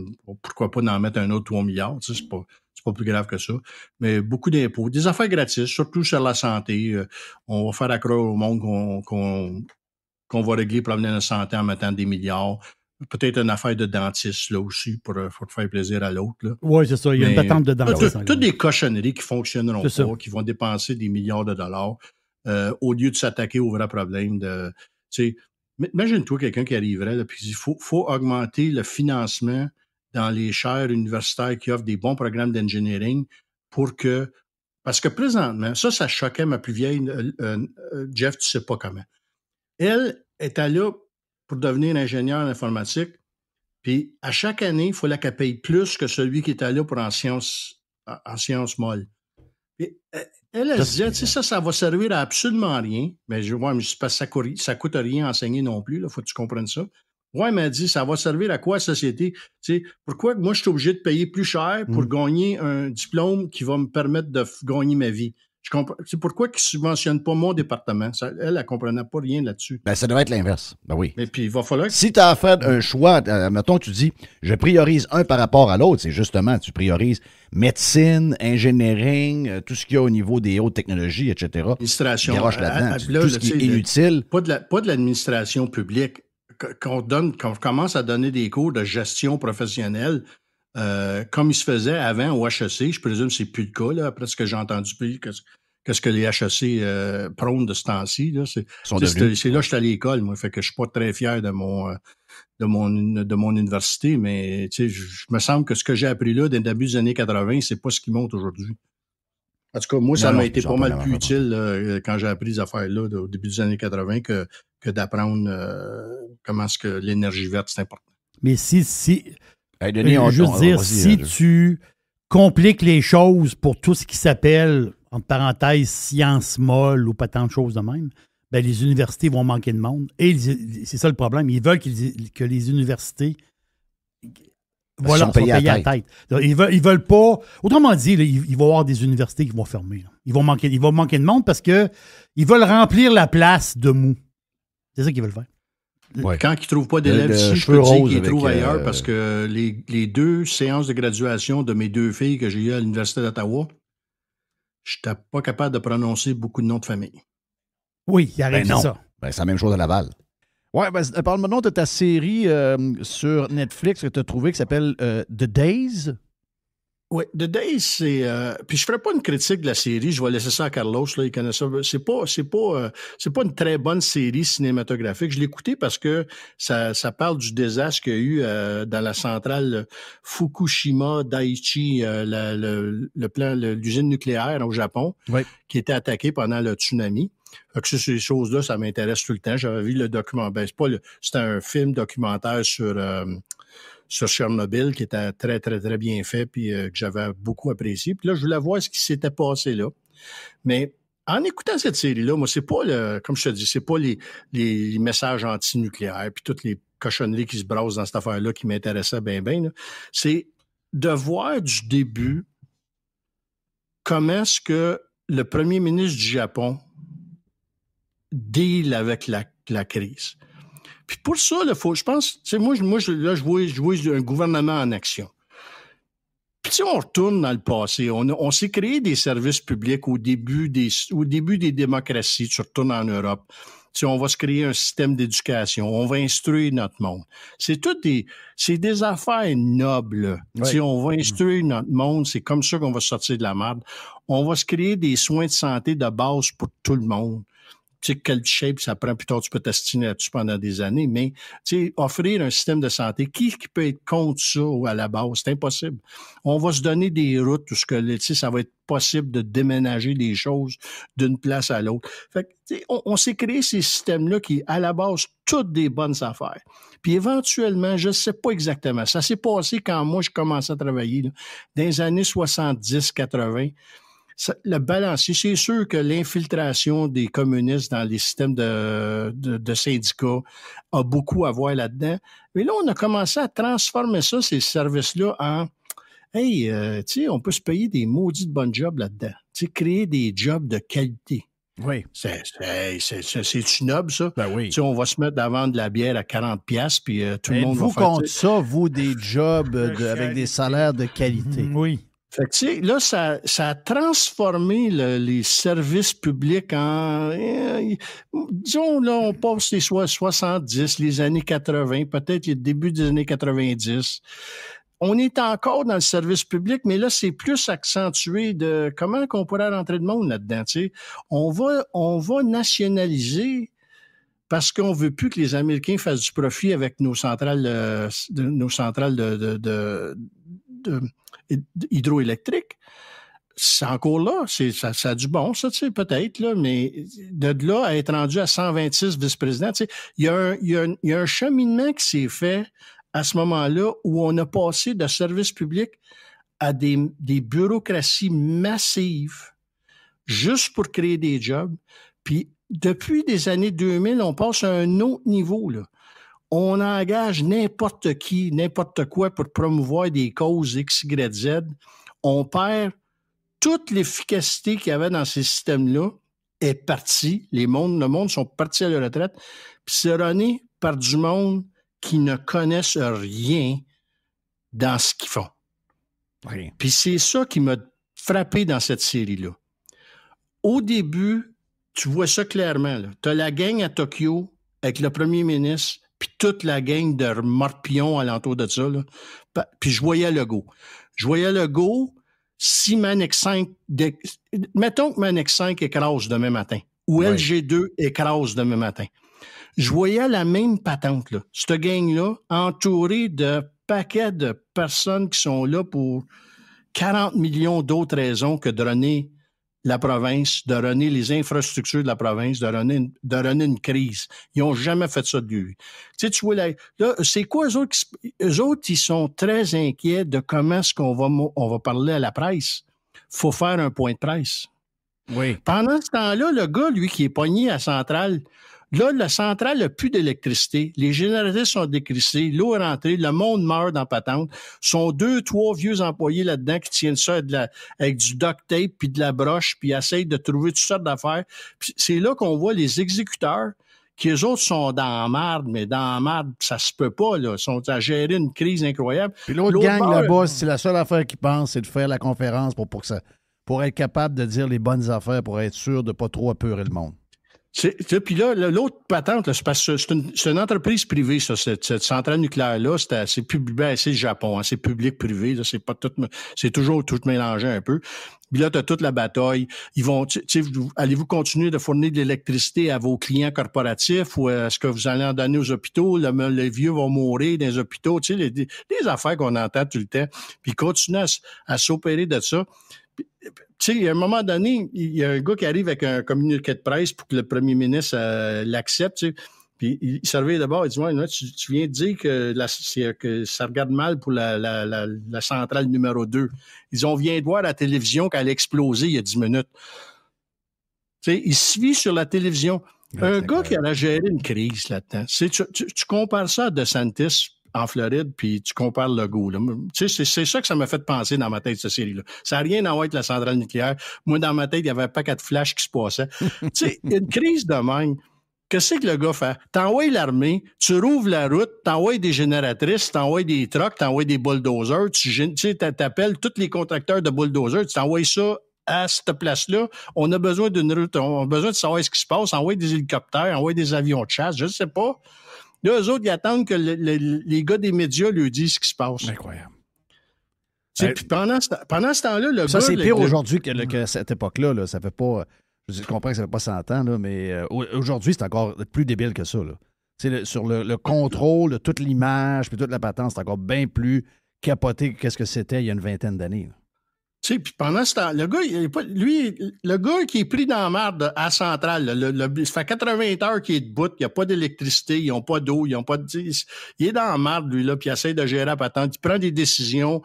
Pourquoi pas en mettre un autre 3 milliards? C'est pas plus grave que ça. Mais beaucoup d'impôts. Des affaires gratis, surtout sur la santé. On va faire accroire au monde qu'on va régler le problème de la santé en mettant des milliards. Peut-être une affaire de dentiste là aussi pour faire plaisir à l'autre. Oui, c'est ça. Il y a une patente de dentiste. Toutes des cochonneries qui ne fonctionneront pas, qui vont dépenser des milliards de dollars. Au lieu de s'attaquer au vrai problème imagine-toi quelqu'un qui arriverait et puis il faut augmenter le financement dans les chaires universitaires qui offrent des bons programmes d'engineering pour que Parce que présentement, ça choquait ma plus vieille, Jeff, tu sais pas comment. Elle était là pour devenir ingénieure en informatique, puis à chaque année, il fallait qu'elle paye plus que celui qui était là pour en sciences molles. Puis, elle se disait, tu sais, ça va servir à absolument rien. Mais je vois, ça coûte rien à enseigner non plus, il faut que tu comprennes ça. Ouais, elle m'a dit, ça va servir à quoi la société? Tu sais, pourquoi moi, je suis obligé de payer plus cher pour gagner un diplôme qui va me permettre de gagner ma vie? C'est pourquoi ils ne subventionnent pas mon département. Elle ne comprenait pas rien là-dessus. Ben, ça devrait être l'inverse. Ben oui. Mais puis, il va falloir... Si tu as à faire un choix, mettons, tu dis, je priorise un par rapport à l'autre, c'est justement, tu priorises médecine, engineering, tout ce qu'il y a au niveau des hautes technologies, etc. Administration. Garoche là-dedans. Tout ce qui est inutile. Pas de l'administration publique. Qu'on commence à donner des cours de gestion professionnelle, comme il se faisait avant au HEC, je présume que c'est plus le cas, là, après ce que j'ai entendu qu'est-ce que les HEC prônent de ce temps-ci. Là. C'est là que j'étais à l'école, moi, fait que je suis pas très fier de mon université, mais je me semble que ce que j'ai appris là, dès le début des années 80, c'est pas ce qui monte aujourd'hui. En tout cas, moi, ça m'a été pas mal plus utile quand j'ai appris ces affaires-là au début des années 80 que d'apprendre comment est-ce que l'énergie verte, c'est important. Mais si hey, Denis, si tu compliques les choses pour tout ce qui s'appelle, entre parenthèses, sciences molles ou pas tant de choses de même, ben les universités vont manquer de monde. Et c'est ça le problème. Ils veulent que les universités sont payées à la tête. Ils veulent pas... Autrement dit, là, il va y avoir des universités qui vont fermer. Là. Il va manquer de monde parce qu'ils veulent remplir la place de mou. C'est ça qu'ils veulent faire. Ouais. Quand ils ne trouvent pas d'élèves ici, je peux dire qu'ils les trouvent ailleurs parce que les 2 séances de graduation de mes 2 filles que j'ai eues à l'Université d'Ottawa, je n'étais pas capable de prononcer beaucoup de noms de famille. Oui, il arrive ça. Ben, c'est la même chose à Laval. Oui, ben, parle-moi de ta série sur Netflix que tu as trouvée qui s'appelle The Days. Oui, The Days, c'est... puis je ne ferai pas une critique de la série, je vais laisser ça à Carlos, là, il connaît ça. C'est pas une très bonne série cinématographique. Je l'ai écoutée parce que ça parle du désastre qu'il y a eu dans la centrale Fukushima Daiichi, l'usine nucléaire au Japon, qui était attaquée pendant le tsunami. Fait que ces choses-là, ça m'intéresse tout le temps. J'avais vu le document. Ben, c'était un film documentaire sur Tchernobyl qui était très, très, très bien fait puis que j'avais beaucoup apprécié. Puis là, je voulais voir ce qui s'était passé là. Mais en écoutant cette série-là, moi, c'est pas comme je te dis, c'est pas les messages anti-nucléaires puis toutes les cochonneries qui se brassent dans cette affaire-là qui m'intéressaient bien. C'est de voir du début comment est-ce que le premier ministre du Japon deal avec la crise. Puis pour ça, là, je pense, tu sais, moi, je vois un gouvernement en action. Puis si on retourne dans le passé, on s'est créé des services publics au début des démocraties. Tu retournes en Europe. Tu sais, on va se créer un système d'éducation. On va instruire notre monde. C'est des affaires nobles. Oui. Tu sais, on va instruire notre monde. C'est comme ça qu'on va sortir de la merde. On va se créer des soins de santé de base pour tout le monde. Tu sais, quelle shape ça prend, plus tard, tu peux t'astiner là-dessus pendant des années, mais, tu sais, offrir un système de santé, qui peut être contre ça à la base? C'est impossible. On va se donner des routes où tu sais, ça va être possible de déménager des choses d'une place à l'autre. Fait que, tu sais, on s'est créé ces systèmes-là qui, à la base, toutes des bonnes affaires. Puis éventuellement, je ne sais pas exactement, ça s'est passé quand moi, je commençais à travailler, là, dans les années 70-80, le balancier, c'est sûr que l'infiltration des communistes dans les systèmes de syndicats a beaucoup à voir là-dedans. Mais là, on a commencé à transformer ça, ces services-là, en hey, tu sais, on peut se payer des maudits de bons jobs là-dedans. Tu sais, créer des jobs de qualité. Oui. C'est noble, ça. Ben oui. Tu sais, on va se mettre à vendre de la bière à 40$, puis tout le monde va faire... Vous contre ça, vous, des jobs avec des salaires de qualité. Oui. Fait que, tu sais, là, ça a transformé les services publics en... disons, là, on passe les 70, les années 80, peut-être le début des années 90. On est encore dans le service public, mais là, c'est plus accentué de comment qu'on pourrait rentrer de monde là-dedans, tu sais. On va nationaliser parce qu'on veut plus que les Américains fassent du profit avec nos centrales hydroélectriques. c'est encore là. Ça a du bon, ça, tu sais, peut-être, là, mais de là à être rendu à 126 vice-présidents, tu sais, il y a un cheminement qui s'est fait à ce moment-là où on a passé de services publics à des bureaucraties massives juste pour créer des jobs. Puis, depuis les années 2000, on passe à un autre niveau, là. On engage n'importe qui, n'importe quoi pour promouvoir des causes X, Y, Z. On perd toute l'efficacité qu'il y avait dans ces systèmes-là est partie. Le monde sont partis à la retraite. Puis c'est runné par du monde qui ne connaissent rien dans ce qu'ils font. Rien. Puis c'est ça qui m'a frappé dans cette série-là. Au début, tu vois ça clairement. Tu as la gang à Tokyo avec le premier ministre, puis toute la gang de morpions alentour de ça. Là. Puis je voyais Legault. Si Manex 5... Mettons que Manex 5 écrase demain matin, ou LG2 écrase demain matin. Je voyais la même patente, là. Cette gang-là, entourée de paquets de personnes qui sont là pour 40 millions d'autres raisons que de runner la province, de runner les infrastructures de la province, de runner une crise. Ils n'ont jamais fait ça de lui. Tu sais, tu vois, là, c'est quoi eux autres? Eux autres, ils sont très inquiets de comment est-ce qu'on va parler à la presse. Faut faire un point de presse. Oui. Pendant ce temps-là, le gars, lui, qui est pogné à Centrale, là, la centrale n'a plus d'électricité. Les générateurs sont décrissés. L'eau est rentrée. Le monde meurt dans patente. Sont 2-3 vieux employés là-dedans qui tiennent ça avec du duct tape puis de la broche puis essayent de trouver toutes sortes d'affaires. Puis c'est là qu'on voit les exécuteurs qui, eux autres, sont dans la marde, mais dans la marde, ça se peut pas, là. Ils sont à gérer une crise incroyable. Puis l'autre gang là-bas, c'est la seule affaire qu'ils pensent, c'est de faire la conférence pour être capable de dire les bonnes affaires, pour être sûr de ne pas trop apeurer le monde. Puis là, l'autre patente, là, c'est parce que c'est une entreprise privée, ça, cette centrale nucléaire-là, c'est le Japon, hein, c'est public-privé, là, c'est toujours tout mélangé un peu. Puis là, t'as toute la bataille. Allez-vous continuer de fournir de l'électricité à vos clients corporatifs ou est-ce que vous allez en donner aux hôpitaux? Les vieux vont mourir dans les hôpitaux, tu sais, les affaires qu'on entend tout le temps. Puis continuer à s'opérer de ça. Tu sais, à un moment donné, il y a un gars qui arrive avec un communiqué de presse pour que le premier ministre l'accepte, tu sais. Puis il servait d'abord, il dit, ouais, tu viens de dire que ça regarde mal pour la centrale numéro 2. Ils disent, on vient de voir à la télévision qu'elle a explosé il y a 10 minutes. Tu sais, il se vit sur la télévision. Un gars qui a géré une crise là-dedans. Tu compares ça à DeSantis en Floride, puis tu compares le Legault. Là. Tu sais, c'est ça que ça m'a fait penser dans ma tête, cette série-là. Ça n'a rien à voir avec la centrale nucléaire. Moi, dans ma tête, il y avait un paquet de flash qui se passait. Tu sais, une crise de même, qu'est-ce que le gars fait? T'envoies l'armée, tu rouvres la route, t'envoies des génératrices, t'envoies des trucks, t'envoies des bulldozers, tu sais, t'appelles tous les contracteurs de bulldozers, tu t'envoies ça à cette place-là. On a besoin d'une route, on a besoin de savoir ce qui se passe, envoyer des hélicoptères, envoyer des avions de chasse, je ne sais pas. Là, eux autres, ils attendent que les gars des médias lui disent ce qui se passe. Incroyable. Puis pendant ce temps-là, le ça, gars... c'est pire aujourd'hui que cette époque-là. Là. Ça fait pas... Je comprends que ça fait pas 100 ans, là, mais aujourd'hui, c'est encore plus débile que ça. Là. Sur le contrôle de toute l'image puis toute la patente, c'est encore bien plus capoté que ce que c'était il y a une vingtaine d'années. Là. Tu sais, puis pendant ce temps, le gars qui est pris dans la merde à Centrale, ça fait 80 heures qu'il est debout, il n'y a pas d'électricité, ils n'ont pas d'eau, ils n'ont pas de... Il est dans la merde, lui, là, puis il essaie de gérer la patente, il prend des décisions,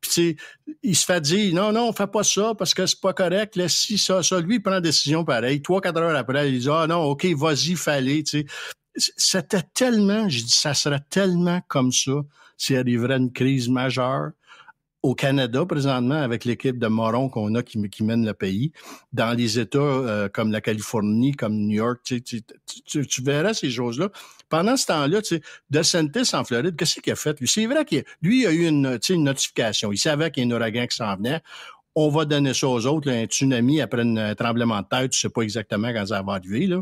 puis tu sais, il se fait dire, non, fais pas ça, parce que c'est pas correct, là, si ça, lui, il prend des décisions pareilles, 3-4 heures après, il dit, non, OK, vas-y, fallait, tu sais. C'était tellement, je dis, ça serait tellement comme ça s'il arriverait une crise majeure au Canada, présentement, avec l'équipe de morons qu'on a qui mène le pays, dans les États comme la Californie, comme New York, tu verras ces choses-là. Pendant ce temps-là, DeSantis en Floride, qu'est-ce qu'il a fait? Lui, c'est vrai qu'il a eu une notification. Il savait qu'il y a un ouragan qui s'en venait. On va donner ça aux autres, là, un tsunami après un tremblement de terre, tu sais pas exactement quand ça va arriver, là.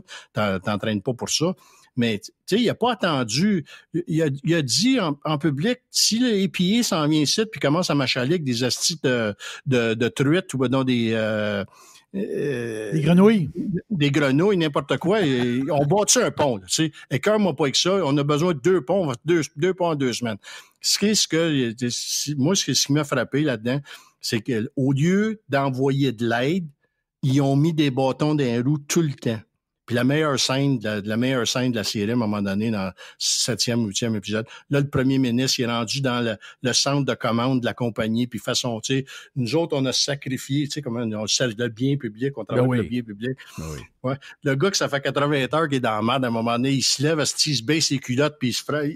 T'entraînes pas pour ça. Mais, tu sais, il a pas attendu. Il a dit en public, si le EPA s'en vient ici puis commence à m'achaler avec des astis de truites ou des grenouilles. Des grenouilles, n'importe quoi. On bâtit un pont, tu sais. Écœure-moi pas avec ça. On a besoin de 2 ponts, deux ponts en 2 semaines. Moi, ce qui m'a frappé là-dedans, C'est qu'au lieu d'envoyer de l'aide, ils ont mis des bâtons dans les roues tout le temps. Puis la meilleure scène de la série, à un moment donné, dans le 7e ou 8e épisode, là, le premier ministre il est rendu dans le centre de commande de la compagnie, puis façon, tu sais, nous autres, on a sacrifié, tu sais, comment on sert le bien public, on travaille le bien public. Oui. Ouais. Le gars que ça fait 80 heures qu'il est dans la merde, à un moment donné, il se lève, il se baisse ses culottes, puis il se fraye.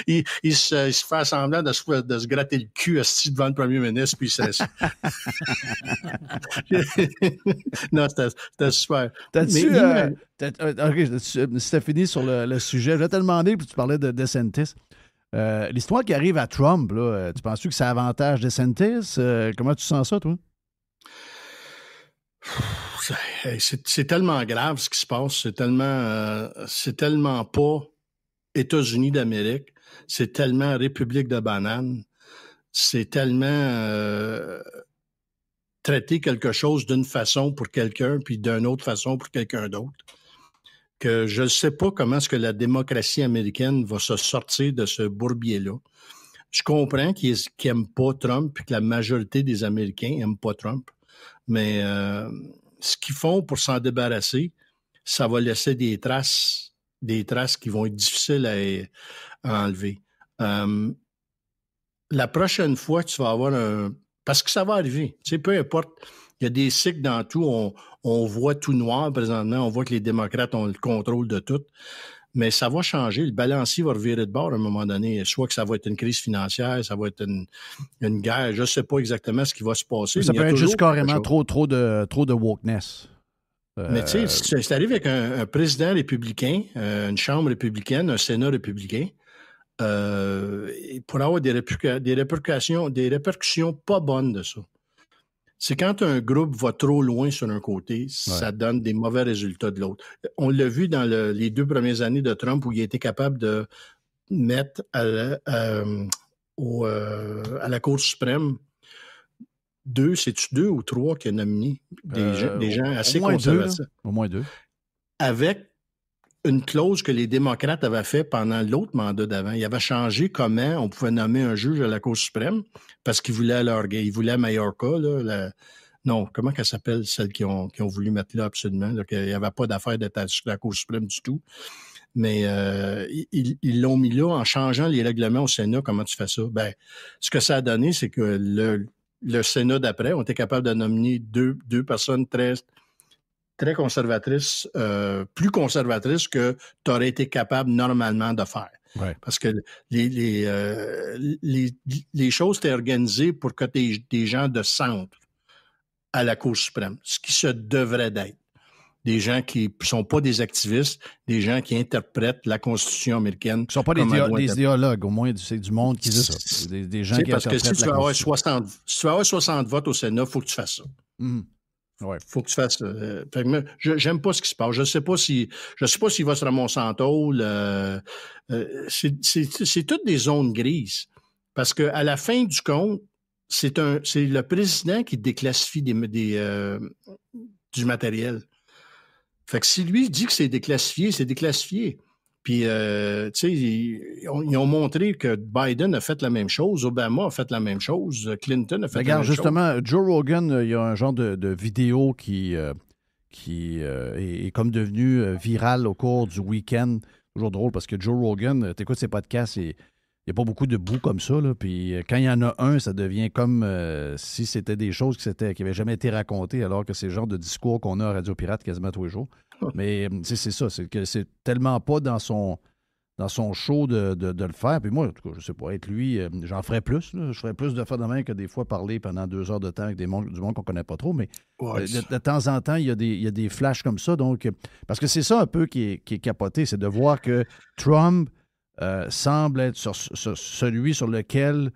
il se fait semblant de se gratter le cul devant le premier ministre, puis il se laisse. Non, c'était super. C'était fini sur le sujet. Je vais te demander, puis tu parlais de DeSantis. L'histoire qui arrive à Trump, là, tu penses-tu que ça avantage DeSantis? Comment tu sens ça, toi? C'est tellement grave ce qui se passe. C'est tellement pas États-Unis d'Amérique. C'est tellement République de banane. C'est tellement traiter quelque chose d'une façon pour quelqu'un puis d'une autre façon pour quelqu'un d'autre que je ne sais pas comment est-ce que la démocratie américaine va se sortir de ce bourbier-là. Je comprends qu'ils n'aiment pas Trump et que la majorité des Américains n'aiment pas Trump. Mais ce qu'ils font pour s'en débarrasser, ça va laisser des traces qui vont être difficiles à enlever. La prochaine fois, tu vas avoir parce que ça va arriver. Tu sais, peu importe. Il y a des cycles dans tout. On voit tout noir présentement. On voit que les démocrates ont le contrôle de tout. Mais ça va changer. Le balancier va revirer de bord à un moment donné. Soit que ça va être une crise financière, ça va être une guerre. Je ne sais pas exactement ce qui va se passer. Ça peut être juste carrément trop de wokeness. Mais tu sais, c'est arrivé avec un président républicain, une chambre républicaine, un Sénat républicain. Pour avoir des répercussions pas bonnes de ça. C'est quand un groupe va trop loin sur un côté, ça donne des mauvais résultats de l'autre. On l'a vu dans les 2 premières années de Trump où il a été capable de mettre à la Cour suprême c'est-tu 2 ou 3 qui a nominé des gens assez conservatifs? Au moins 2. Avec une clause que les démocrates avaient fait pendant l'autre mandat d'avant. Ils avaient changé comment on pouvait nommer un juge à la Cour suprême parce qu'ils voulaient ils voulaient Mayorkas, là, non, comment qu'elle s'appelle, celle qui ont voulu mettre là absolument, là, qu'il n'y avait pas d'affaire d'être à la Cour suprême du tout. Mais ils l'ont mis là en changeant les règlements au Sénat. Comment tu fais ça? Ben, ce que ça a donné, c'est que le Sénat d'après ont été capables de nominer deux personnes très conservatrices, plus conservatrices que tu aurais été capable normalement de faire. Ouais. Parce que les choses étaient organisées pour que tu aies des gens de centre à la Cour suprême, ce qui se devrait d'être. Des gens qui ne sont pas des activistes, des gens qui interprètent la Constitution américaine. Qui ne sont pas des idéologues, au moins, c'est du monde qui dit ça. Des gens qui parce que si interprètent tu vas avoir 60 votes au Sénat, il faut que tu fasses ça. Mm. Ouais. Faut que tu fasses. J'aime pas ce qui se passe. Je sais pas s'il va se ramasser en tôle. C'est toutes des zones grises. Parce que à la fin du compte, c'est le président qui déclassifie du matériel. Fait que si lui dit que c'est déclassifié, c'est déclassifié. Puis, tu sais, ils ont montré que Biden a fait la même chose, Obama a fait la même chose, Clinton a fait la même chose. Regarde, justement, Joe Rogan, il y a un genre de vidéo qui est comme devenu virale au cours du week-end. Toujours drôle parce que Joe Rogan, t'écoutes ses podcasts et il n'y a pas beaucoup de bouts comme ça. Là, puis quand il y en a un, ça devient comme si c'était des choses qui n'avaient jamais été racontées, alors que c'est le genre de discours qu'on a à Radio Pirate quasiment tous les jours. Mais c'est ça, c'est que c'est tellement pas dans son show de le faire. Puis moi, en tout cas, je sais pas, être lui, j'en ferais plus. Là. Je ferais plus de faire de même que des fois parler pendant 2 heures de temps avec du monde qu'on ne connaît pas trop. Mais de temps en temps, il y a des flashs comme ça. Donc, parce que c'est ça un peu qui est capoté, c'est de voir que Trump semble être celui sur lequel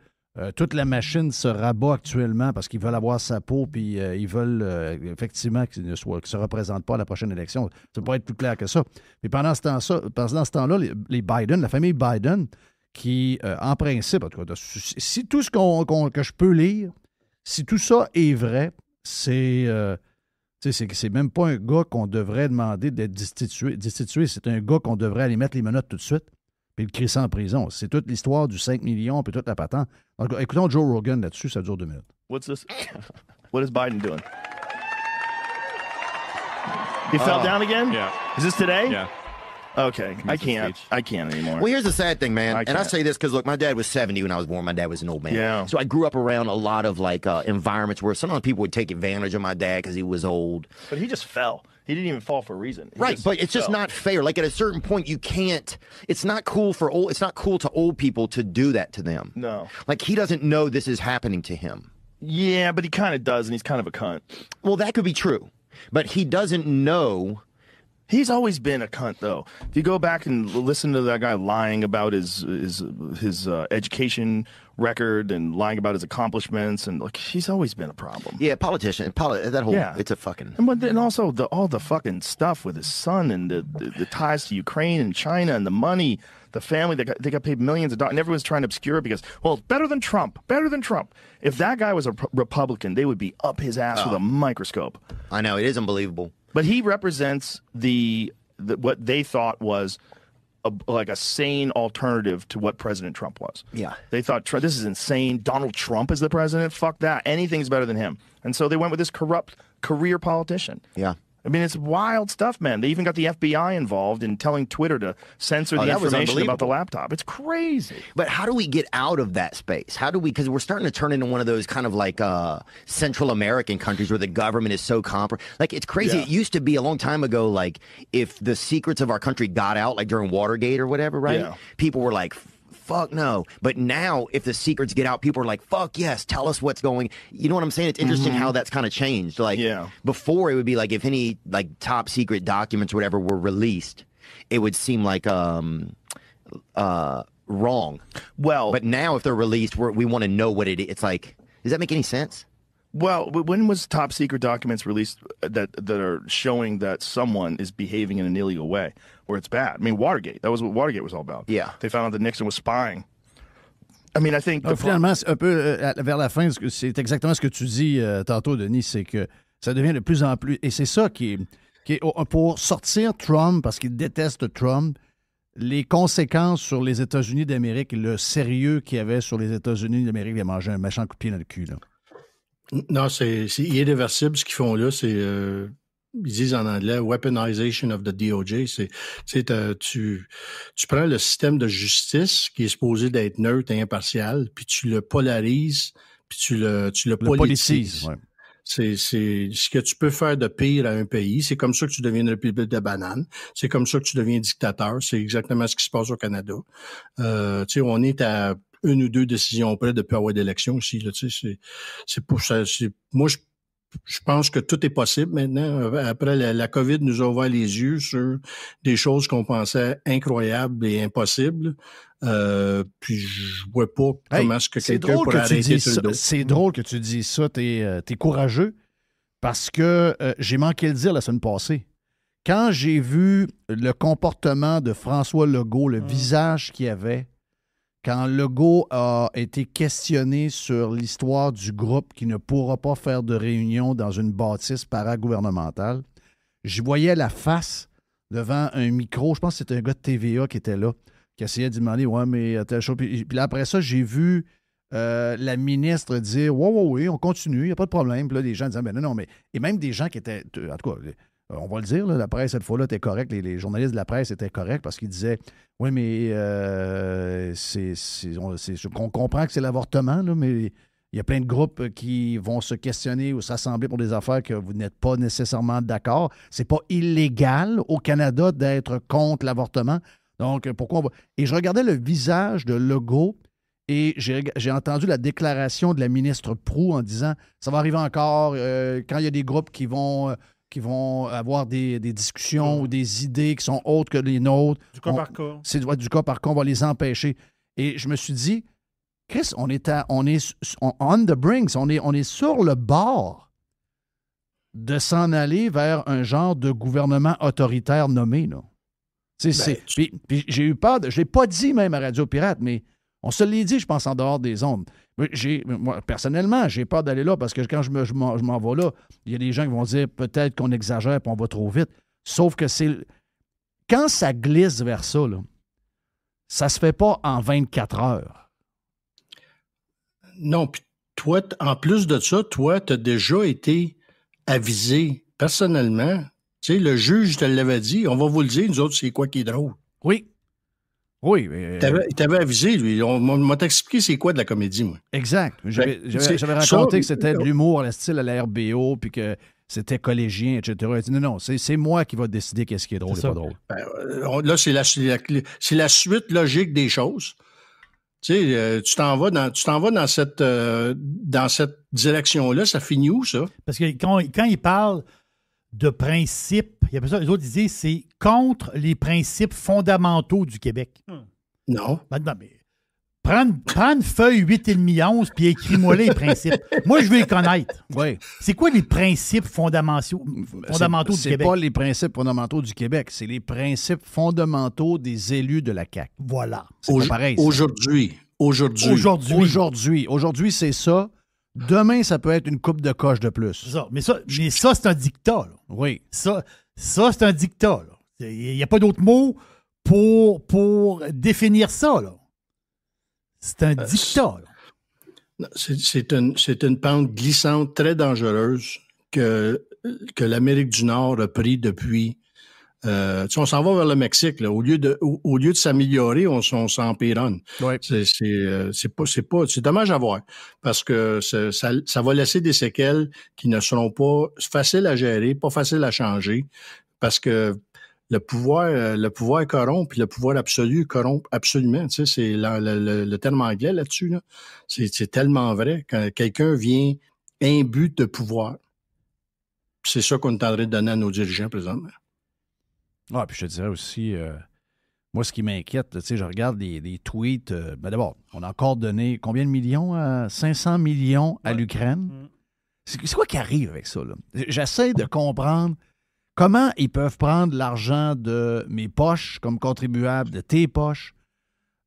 toute la machine se rabat actuellement parce qu'ils veulent avoir sa peau puis ils veulent effectivement qu'il ne se représente pas à la prochaine élection. Ça ne peut pas être plus clair que ça. Mais pendant ce temps-là, les Biden, la famille Biden, qui, en principe, en tout cas, si tout ce que je peux lire, si tout ça est vrai, c'est même pas un gars qu'on devrait demander d'être destitué. C'est un gars qu'on devrait aller mettre les menottes tout de suite. puis le crisser en prison. C'est toute l'histoire du 5 millions, puis toute la patente. Donc, écoutons Joe Rogan là-dessus, ça dure 2 minutes. What's this? What is Biden doing? He fell down again? Yeah. Is this today? Yeah. Okay. I can't. speech. I can't anymore. Well, here's the sad thing, man. I And I can't. say this because, look, my dad was 70 when I was born. My dad was an old man. Yeah. So I grew up around a lot of, like, environments where sometimes people would take advantage of my dad because he was old. But he just fell. He didn't even fall for a reason. He Right, but it's just fell. not fair. Like, at a certain point, you can't... It's not cool to old people to do that to them. No. Like, he doesn't know this is happening to him. Yeah, but he kind of does, and he's kind of a cunt. Well, that could be true. But he doesn't know... He's always been a cunt, though. If you go back and listen to that guy lying about his education record and lying about his accomplishments, and like he's always been a problem. Yeah, politician. That whole... Yeah. It's a fucking... And then also all the fucking stuff with his son and the ties to Ukraine and China and the money, the family, they got paid millions of dollars, and everyone's trying to obscure it because, well, better than Trump. If that guy was a Republican, they would be up his ass with a microscope. I know, it is unbelievable. But he represents the what they thought was like a sane alternative to what President Trump was. Yeah. They thought, this is insane. Donald Trump is the president. Fuck that. Anything's better than him. And so they went with this corrupt career politician. Yeah. I mean, it's wild stuff, man. They even got the FBI involved in telling Twitter to censor the that was information about the unbelievable. laptop. It's crazy. But how do we get out of that space? How do we, because we're starting to turn into one of those kind of like Central American countries where the government is so like it's crazy. Yeah. It used to be a long time ago, like if the secrets of our country got out, like during Watergate or whatever, right? Yeah. People were like, fuck no. But now if the secrets get out, people are like, fuck yes, tell us what's going. You know what I'm saying? It's interesting how that's kind of changed. Like before it would be like if any like top secret documents or whatever were released, it would seem like wrong. Well, But now if they're released, we want to know what it is. It's like, does that make any sense? well, when was top secret documents released that are showing that someone is behaving in an illegal way where it's bad? I mean, Watergate. That was what Watergate was all about. Yeah. They found out that Nixon was spying. I mean, I think... Finalement, c'est un peu vers la fin, c'est exactement ce que tu dis tantôt, Denis, c'est que ça devient de plus en plus... Et c'est ça qui est pour sortir Trump, parce qu'il déteste Trump, les conséquences sur les États-Unis d'Amérique, le sérieux qu'il y avait sur les États-Unis d'Amérique, il a mangé un méchant coup de pied dans le cul, là. Non, c'est irréversible ce qu'ils font là. C'est ils disent en anglais weaponization of the DOJ. Tu prends le système de justice qui est supposé d'être neutre et impartial, puis tu le polarises, puis tu le politises. Ouais. C'est ce que tu peux faire de pire à un pays. C'est comme ça que tu deviens une république de bananes. C'est comme ça que tu deviens dictateur. C'est exactement ce qui se passe au Canada. On est à 1 ou 2 décisions près de plus avoir d'élection ici. Là, c'est pour ça. Moi, je pense que tout est possible maintenant. Après, la COVID nous a ouvert les yeux sur des choses qu'on pensait incroyables et impossibles. Puis je vois pas comment est-ce que quelqu'un pourrait arrêter Trudeau. C'est drôle que tu dis ça. T'es courageux parce que j'ai manqué le dire la semaine passée. Quand j'ai vu le comportement de François Legault, le visage qu'il avait, quand Legault a été questionné sur l'histoire du groupe qui ne pourra pas faire de réunion dans une bâtisse paragouvernementale, je voyais la face devant un micro. Je pense que c'était un gars de TVA qui était là, qui essayait de demander « Ouais, mais telle chose. » Puis là, après ça, j'ai vu la ministre dire « Oui, on continue, il n'y a pas de problème. » Puis là, des gens disaient « Ben non, mais... » Et même des gens qui étaient... En tout cas... On va le dire, là, la presse, cette fois-là, était correcte. Les journalistes de la presse étaient corrects parce qu'ils disaient « Oui, mais on comprend que c'est l'avortement, là, mais il y a plein de groupes qui vont se questionner ou s'assembler pour des affaires que vous n'êtes pas nécessairement d'accord. C'est pas illégal au Canada d'être contre l'avortement. Donc, pourquoi on va... » Et je regardais le visage de Legault et j'ai entendu la déclaration de la ministre Proulx en disant « Ça va arriver encore quand il y a des groupes qui vont avoir des discussions ou des idées qui sont autres que les nôtres. » Du cas par cas. C'est du cas par cas, on va les empêcher. Et je me suis dit, Chris, on est on the brink, on est sur le bord de s'en aller vers un genre de gouvernement autoritaire nommé, là. Puis j'ai eu peur, je ne l'ai pas dit même à Radio Pirate, mais on se l'est dit, je pense, en dehors des ondes. Moi, personnellement, j'ai peur d'aller là parce que quand je m'en vais là, il y a des gens qui vont dire peut-être qu'on exagère et on va trop vite. Sauf que quand ça glisse vers ça, là, ça se fait pas en 24 heures. Non, puis toi, en plus de ça, toi, tu as déjà été avisé personnellement. Tu sais, le juge te l'avait dit, on va vous le dire, nous autres, c'est quoi qui est drôle. Oui. Oui. Il t'avait avisé, lui. On m'a expliqué c'est quoi de la comédie, moi. Exact. J'avais raconté que c'était de l'humour à la style à la RBO, puis que c'était collégien, etc. Il dit, non, c'est moi qui va décider qu'est-ce qui est drôle et pas drôle. Là, c'est la suite logique des choses. Tu sais, tu t'en vas dans cette direction-là. Ça finit où, ça? Parce que quand ils parlent de principes, il y a ça, les autres disent c'est contre les principes fondamentaux du Québec. Non. Maintenant, mais prends une feuille 8,5 11 puis écris-moi les principes. Moi, je veux les connaître. Oui. C'est quoi les principes fondamentaux du Québec? C'est pas les principes fondamentaux du Québec, c'est les principes fondamentaux des élus de la CAQ. Voilà. C'est pas pareil. Ça. Aujourd'hui, c'est ça. Demain, ça peut être une coupe de coche de plus. C'est ça. Mais ça, c'est un dictat. Là. Oui. Ça c'est un dictat. Il n'y a pas d'autre mot pour définir ça. Là. C'est un dictat. Là. C'est une pente glissante très dangereuse que l'Amérique du Nord a pris depuis. On s'en va vers le Mexique. Là. Au lieu de s'améliorer, on s'empironne. Oui. C'est dommage à voir parce que ça va laisser des séquelles qui ne seront pas faciles à gérer, pas faciles à changer, parce que le pouvoir corrompt, puis le pouvoir absolu corrompt absolument. Tu sais, c'est le terme anglais là-dessus. Là. C'est tellement vrai quand quelqu'un vient imbu de pouvoir. C'est ça qu'on est en train de donner à nos dirigeants présentement. Ah, puis je te dirais aussi, moi, ce qui m'inquiète, tu sais, je regarde les tweets. D'abord, on a encore donné combien de millions? 500 millions à l'Ukraine. C'est quoi qui arrive avec ça, là? J'essaie de comprendre comment ils peuvent prendre l'argent de mes poches comme contribuable, de tes poches,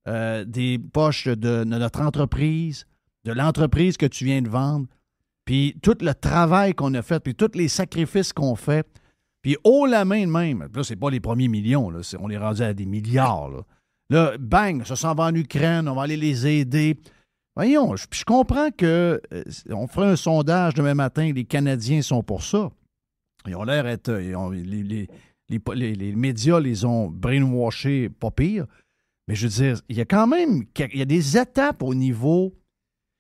des poches de notre entreprise, de l'entreprise que tu viens de vendre, puis tout le travail qu'on a fait, puis tous les sacrifices qu'on fait. Puis haut la main de même, là, c'est pas les premiers millions, là, on est rendu à des milliards. Là, bang, ça s'en va en Ukraine, on va aller les aider. Voyons, je comprends que on ferait un sondage demain matin, les Canadiens sont pour ça. Ils ont l'air d'être... Les médias les ont brainwashés, pas pire. Mais je veux dire, il y a quand même... Il y a des étapes au niveau...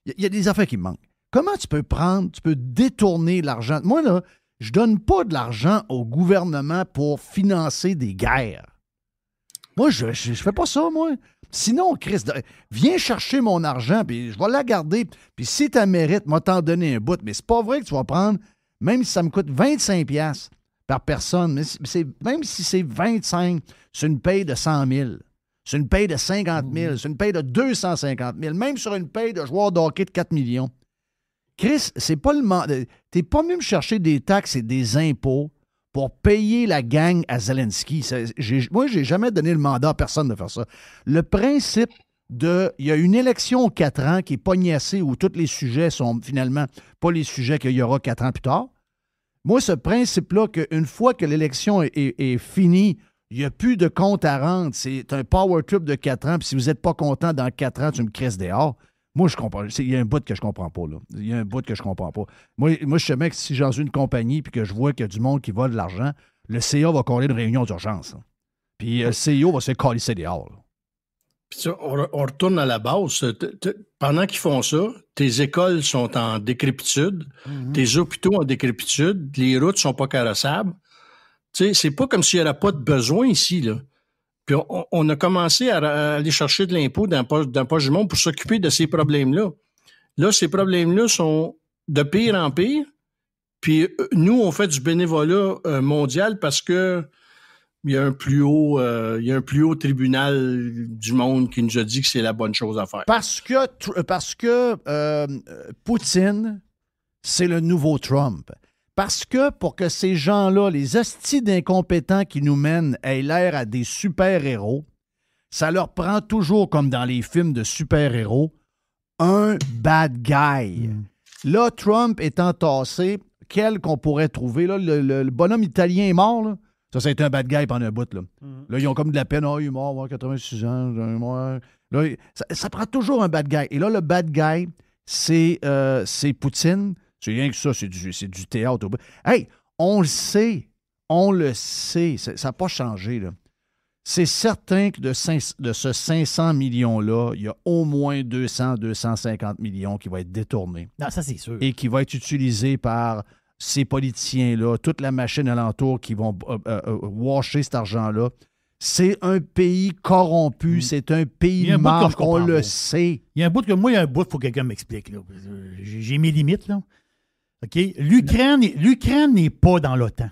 Il y a des affaires qui me manquent. Comment tu peux détourner l'argent? Moi, là, je donne pas de l'argent au gouvernement pour financer des guerres. Moi, je fais pas ça, moi. Sinon, Chris, viens chercher mon argent, puis je vais la garder. Puis si tu mérites, moi, t'en donner un bout. Mais c'est pas vrai que tu vas prendre, même si ça me coûte 25$ par personne, même si c'est 25, c'est une paye de 100 000. C'est une paye de 50 000. C'est une paye de 250 000. Même sur une paye de joueur de hockey de 4 millions. Chris, c'est pas le t'es pas venu me chercher des taxes et des impôts pour payer la gang à Zelensky. Moi, j'ai jamais donné le mandat à personne de faire ça. Le principe il y a une élection aux 4 ans qui est pognassée où tous les sujets sont finalement pas les sujets qu'il y aura 4 ans plus tard. Moi, ce principe-là, qu'une fois que l'élection est finie, il n'y a plus de compte à rendre. C'est un power trip de 4 ans, puis si vous n'êtes pas content dans 4 ans, tu me crisses dehors. Moi, je comprends. Il y a un bout que je comprends pas, là. Il y a un bout que je comprends pas. Moi je sais bien que si j'en suis une compagnie puis que je vois qu'il y a du monde qui vole de l'argent, le CA va coller une réunion d'urgence. Là. Puis le CEO va se calisser dehors. Là. Puis ça, on retourne à la base. Pendant qu'ils font ça, tes écoles sont en décrépitude, tes hôpitaux en décrépitude, les routes sont pas carrossables. Tu sais, c'est pas comme s'il n'y aurait pas de besoin ici, là. Puis on a commencé à aller chercher de l'impôt dans le poche du monde pour s'occuper de ces problèmes-là. Là, ces problèmes-là sont de pire en pire. Puis nous, on fait du bénévolat mondial parce que il y a un plus haut tribunal du monde qui nous a dit que c'est la bonne chose à faire. Parce que Poutine, c'est le nouveau Trump. Parce que pour que ces gens-là, les hosties d'incompétents qui nous mènent, aient l'air à des super-héros, ça leur prend toujours, comme dans les films de super-héros, un bad guy. Là, Trump est entassé, quel qu'on pourrait trouver, là, le bonhomme italien est mort, là. Ça a été un bad guy pendant un bout. Là, là ils ont comme de la peine. Oh, il est mort, 86 ans. Mort. Là, ça prend toujours un bad guy. Et là, le bad guy, c'est Poutine. C'est rien que ça, c'est du théâtre. Hey, on le sait. Ça n'a pas changé. Là. C'est certain que de ce 500 millions-là, il y a au moins 250 millions qui vont être détournés. Non, ça, c'est sûr. Et qui vont être utilisés par ces politiciens-là, toute la machine alentour qui vont washer cet argent-là. C'est un pays corrompu, c'est un pays mort, on le sait. Il y a un bout que moi, il faut que quelqu'un m'explique. Là. J'ai mes limites. Là. OK? L'Ukraine n'est pas dans l'OTAN.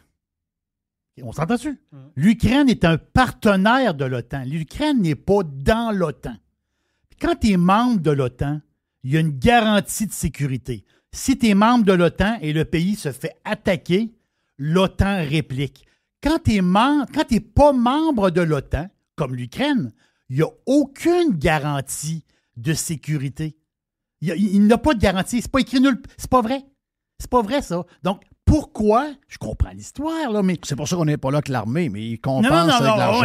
On s'entend dessus? L'Ukraine est un partenaire de l'OTAN. L'Ukraine n'est pas dans l'OTAN. Quand tu es membre de l'OTAN, il y a une garantie de sécurité. Si tu es membre de l'OTAN et le pays se fait attaquer, l'OTAN réplique. Quand tu n'es pas membre de l'OTAN, comme l'Ukraine, il n'y a aucune garantie de sécurité. Il n'a pas de garantie. C'est pas écrit nulle. C'est pas vrai. C'est pas vrai, ça. Donc, pourquoi? Je comprends l'histoire, là, mais... C'est pour ça qu'on n'est pas là que l'armée, mais ils compensent avec l'argent.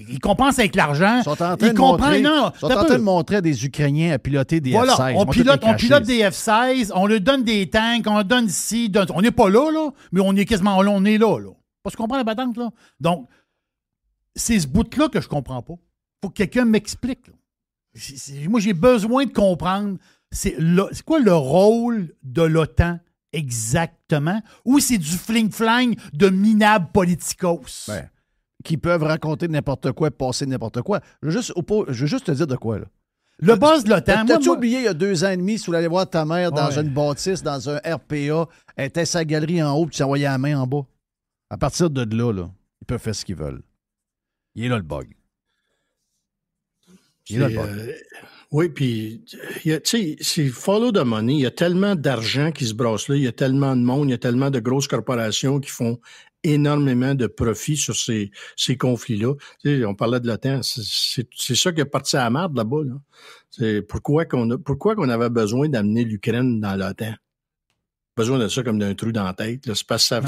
Ils compensent avec l'argent. Ils sont en train de montrer des Ukrainiens à piloter des F-16. On pilote des F-16, on leur donne des tanks, on leur donne ici. On n'est pas là, mais on est quasiment là, on est là. Parce qu'on comprend la patente, là. Donc, c'est ce bout-là que je comprends pas. Il faut que quelqu'un m'explique. Moi, j'ai besoin de comprendre c'est quoi le rôle de l'OTAN exactement, ou c'est du fling-flang de minables politicos? Ben, qui peuvent raconter n'importe quoi et passer n'importe quoi. Je veux juste te dire de quoi, là. Le boss de l'OTAN... T'as-tu oublié il y a 2 ans et demi, si vous allez voir ta mère dans une bâtisse, dans un RPA, elle était sa galerie en haut, puis tu envoyais la main en bas? À partir de là, ils peuvent faire ce qu'ils veulent. Il est là le bug. Oui, puis, tu sais, c'est follow the money. Il y a tellement d'argent qui se brasse là, il y a tellement de monde, il y a tellement de grosses corporations qui font énormément de profits sur ces conflits-là. Tu sais, on parlait de l'OTAN, c'est ça qui est parti à la merde là-bas. Là. C'est pourquoi qu'on avait besoin d'amener l'Ukraine dans l'OTAN? Besoin de ça comme d'un trou dans la tête. Là. C'est parce que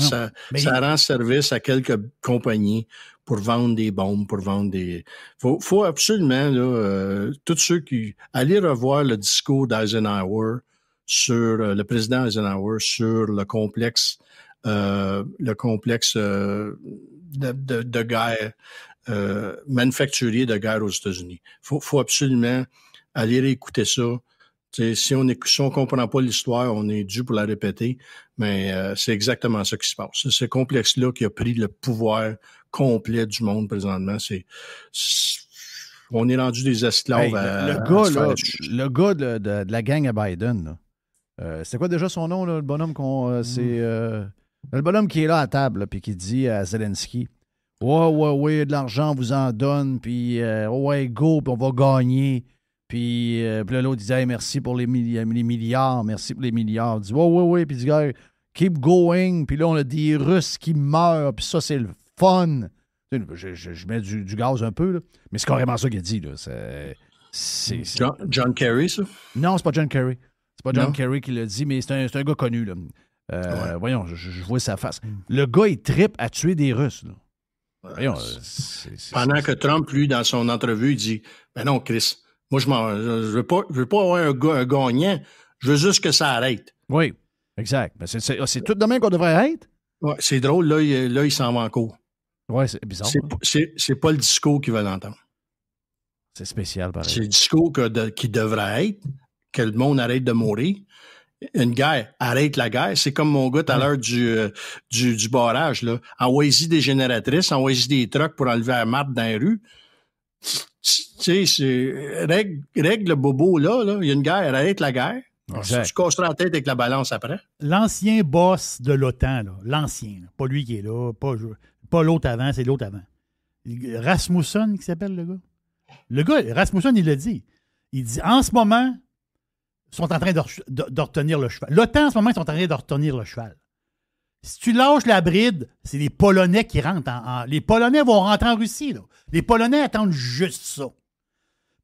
ça rend service à quelques compagnies pour vendre des bombes, pour vendre des... Faut absolument, là, tous ceux qui... Allez revoir le discours d'Eisenhower sur le président Eisenhower sur le complexe de guerre, manufacturier de guerre aux États-Unis. Faut absolument aller réécouter ça. T'sais, si on ne comprend pas l'histoire, on est dû pour la répéter, mais c'est exactement ça qui se passe. C'est ce complexe-là qui a pris le pouvoir complet du monde présentement. On est rendu des esclaves le gars de la gang à Biden, c'est quoi déjà son nom, là, le bonhomme c'est le bonhomme qui est là à table puis qui dit à Zelensky « Ouais, de l'argent, on vous en donne, puis ouais, go, puis on va gagner. » Puis là, l'autre disait hey, merci pour les milliards, merci pour les milliards. Il dit ouais. Puis il dit keep going. Puis là, on a des Russes qui meurent. Puis ça, c'est le fun. Je mets du gaz un peu, là. Mais c'est carrément ça qu'il a dit. Là. C'est John Kerry, ça? Non, c'est pas John Kerry. C'est pas John Kerry qui l'a dit, mais c'est un gars connu. Là. Voyons, je vois sa face. Le gars, il trippe à tuer des Russes. Là. Voyons, pendant que Trump, lui, dans son entrevue, il dit ben non, Chris. Moi, je veux pas avoir un gagnant. Je veux juste que ça arrête. Oui, exact. Ben c'est tout de même qu'on devrait être. Ouais, c'est drôle. Là, il s'en va en cours. Oui, c'est bizarre. C'est pas le discours qu'ils veulent entendre. C'est spécial, pareil. C'est le discours qui devrait être, que le monde arrête de mourir. Une guerre, arrête la guerre. C'est comme mon gars tout à l'heure du barrage. Là. Envoyez-y des génératrices, envoyez-y des trucks pour enlever la marde dans les rues. Tu sais, règle le bobo là. Il y a une guerre, arrête la guerre. Tu casseras la tête avec la balance après. L'ancien boss de l'OTAN, là, l'ancien, là, pas lui qui est là, pas l'autre avant, c'est l'autre avant. Rasmussen, qui s'appelle le gars. Le gars, Rasmussen, il l'a dit. Il dit, en ce moment, ils sont en train de retenir le cheval. L'OTAN, en ce moment, ils sont en train de retenir le cheval. Si tu lâches la bride, c'est les Polonais qui rentrent. Les Polonais vont rentrer en Russie. Là. Les Polonais attendent juste ça.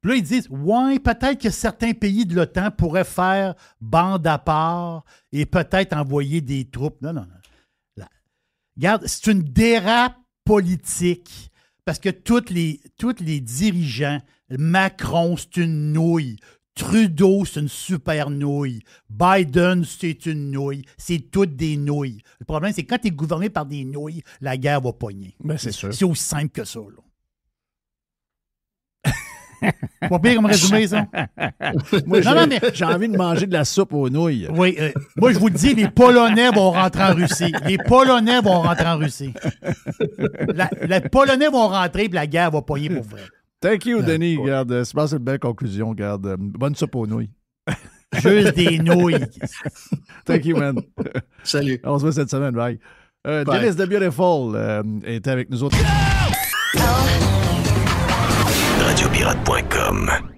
Puis là, ils disent, ouais, peut-être que certains pays de l'OTAN pourraient faire bande à part et peut-être envoyer des troupes. Non. Là, regarde, c'est une dérape politique. Parce que tous les dirigeants, Macron, c'est une nouille. Trudeau, c'est une super nouille. Biden, c'est une nouille. C'est toutes des nouilles. Le problème, c'est que quand tu es gouverné par des nouilles, la guerre va pogner. Ben, c'est sûr. C'est aussi simple que ça. Pas pire comme résumé, ça? Moi, j'ai envie de manger de la soupe aux nouilles. Oui, moi, je vous le dis, les Polonais vont rentrer en Russie. Les Polonais vont rentrer en Russie. Les Polonais vont rentrer, puis la guerre va pogner pour vrai. Thank you, Denis. Regarde, je pense que c'est une belle conclusion. Regarde, bonne soupe aux nouilles. Juste des nouilles. Thank you, man. Salut. On se voit cette semaine. Bye. Dennis the Beautiful était avec nous autres. Radiopirate.com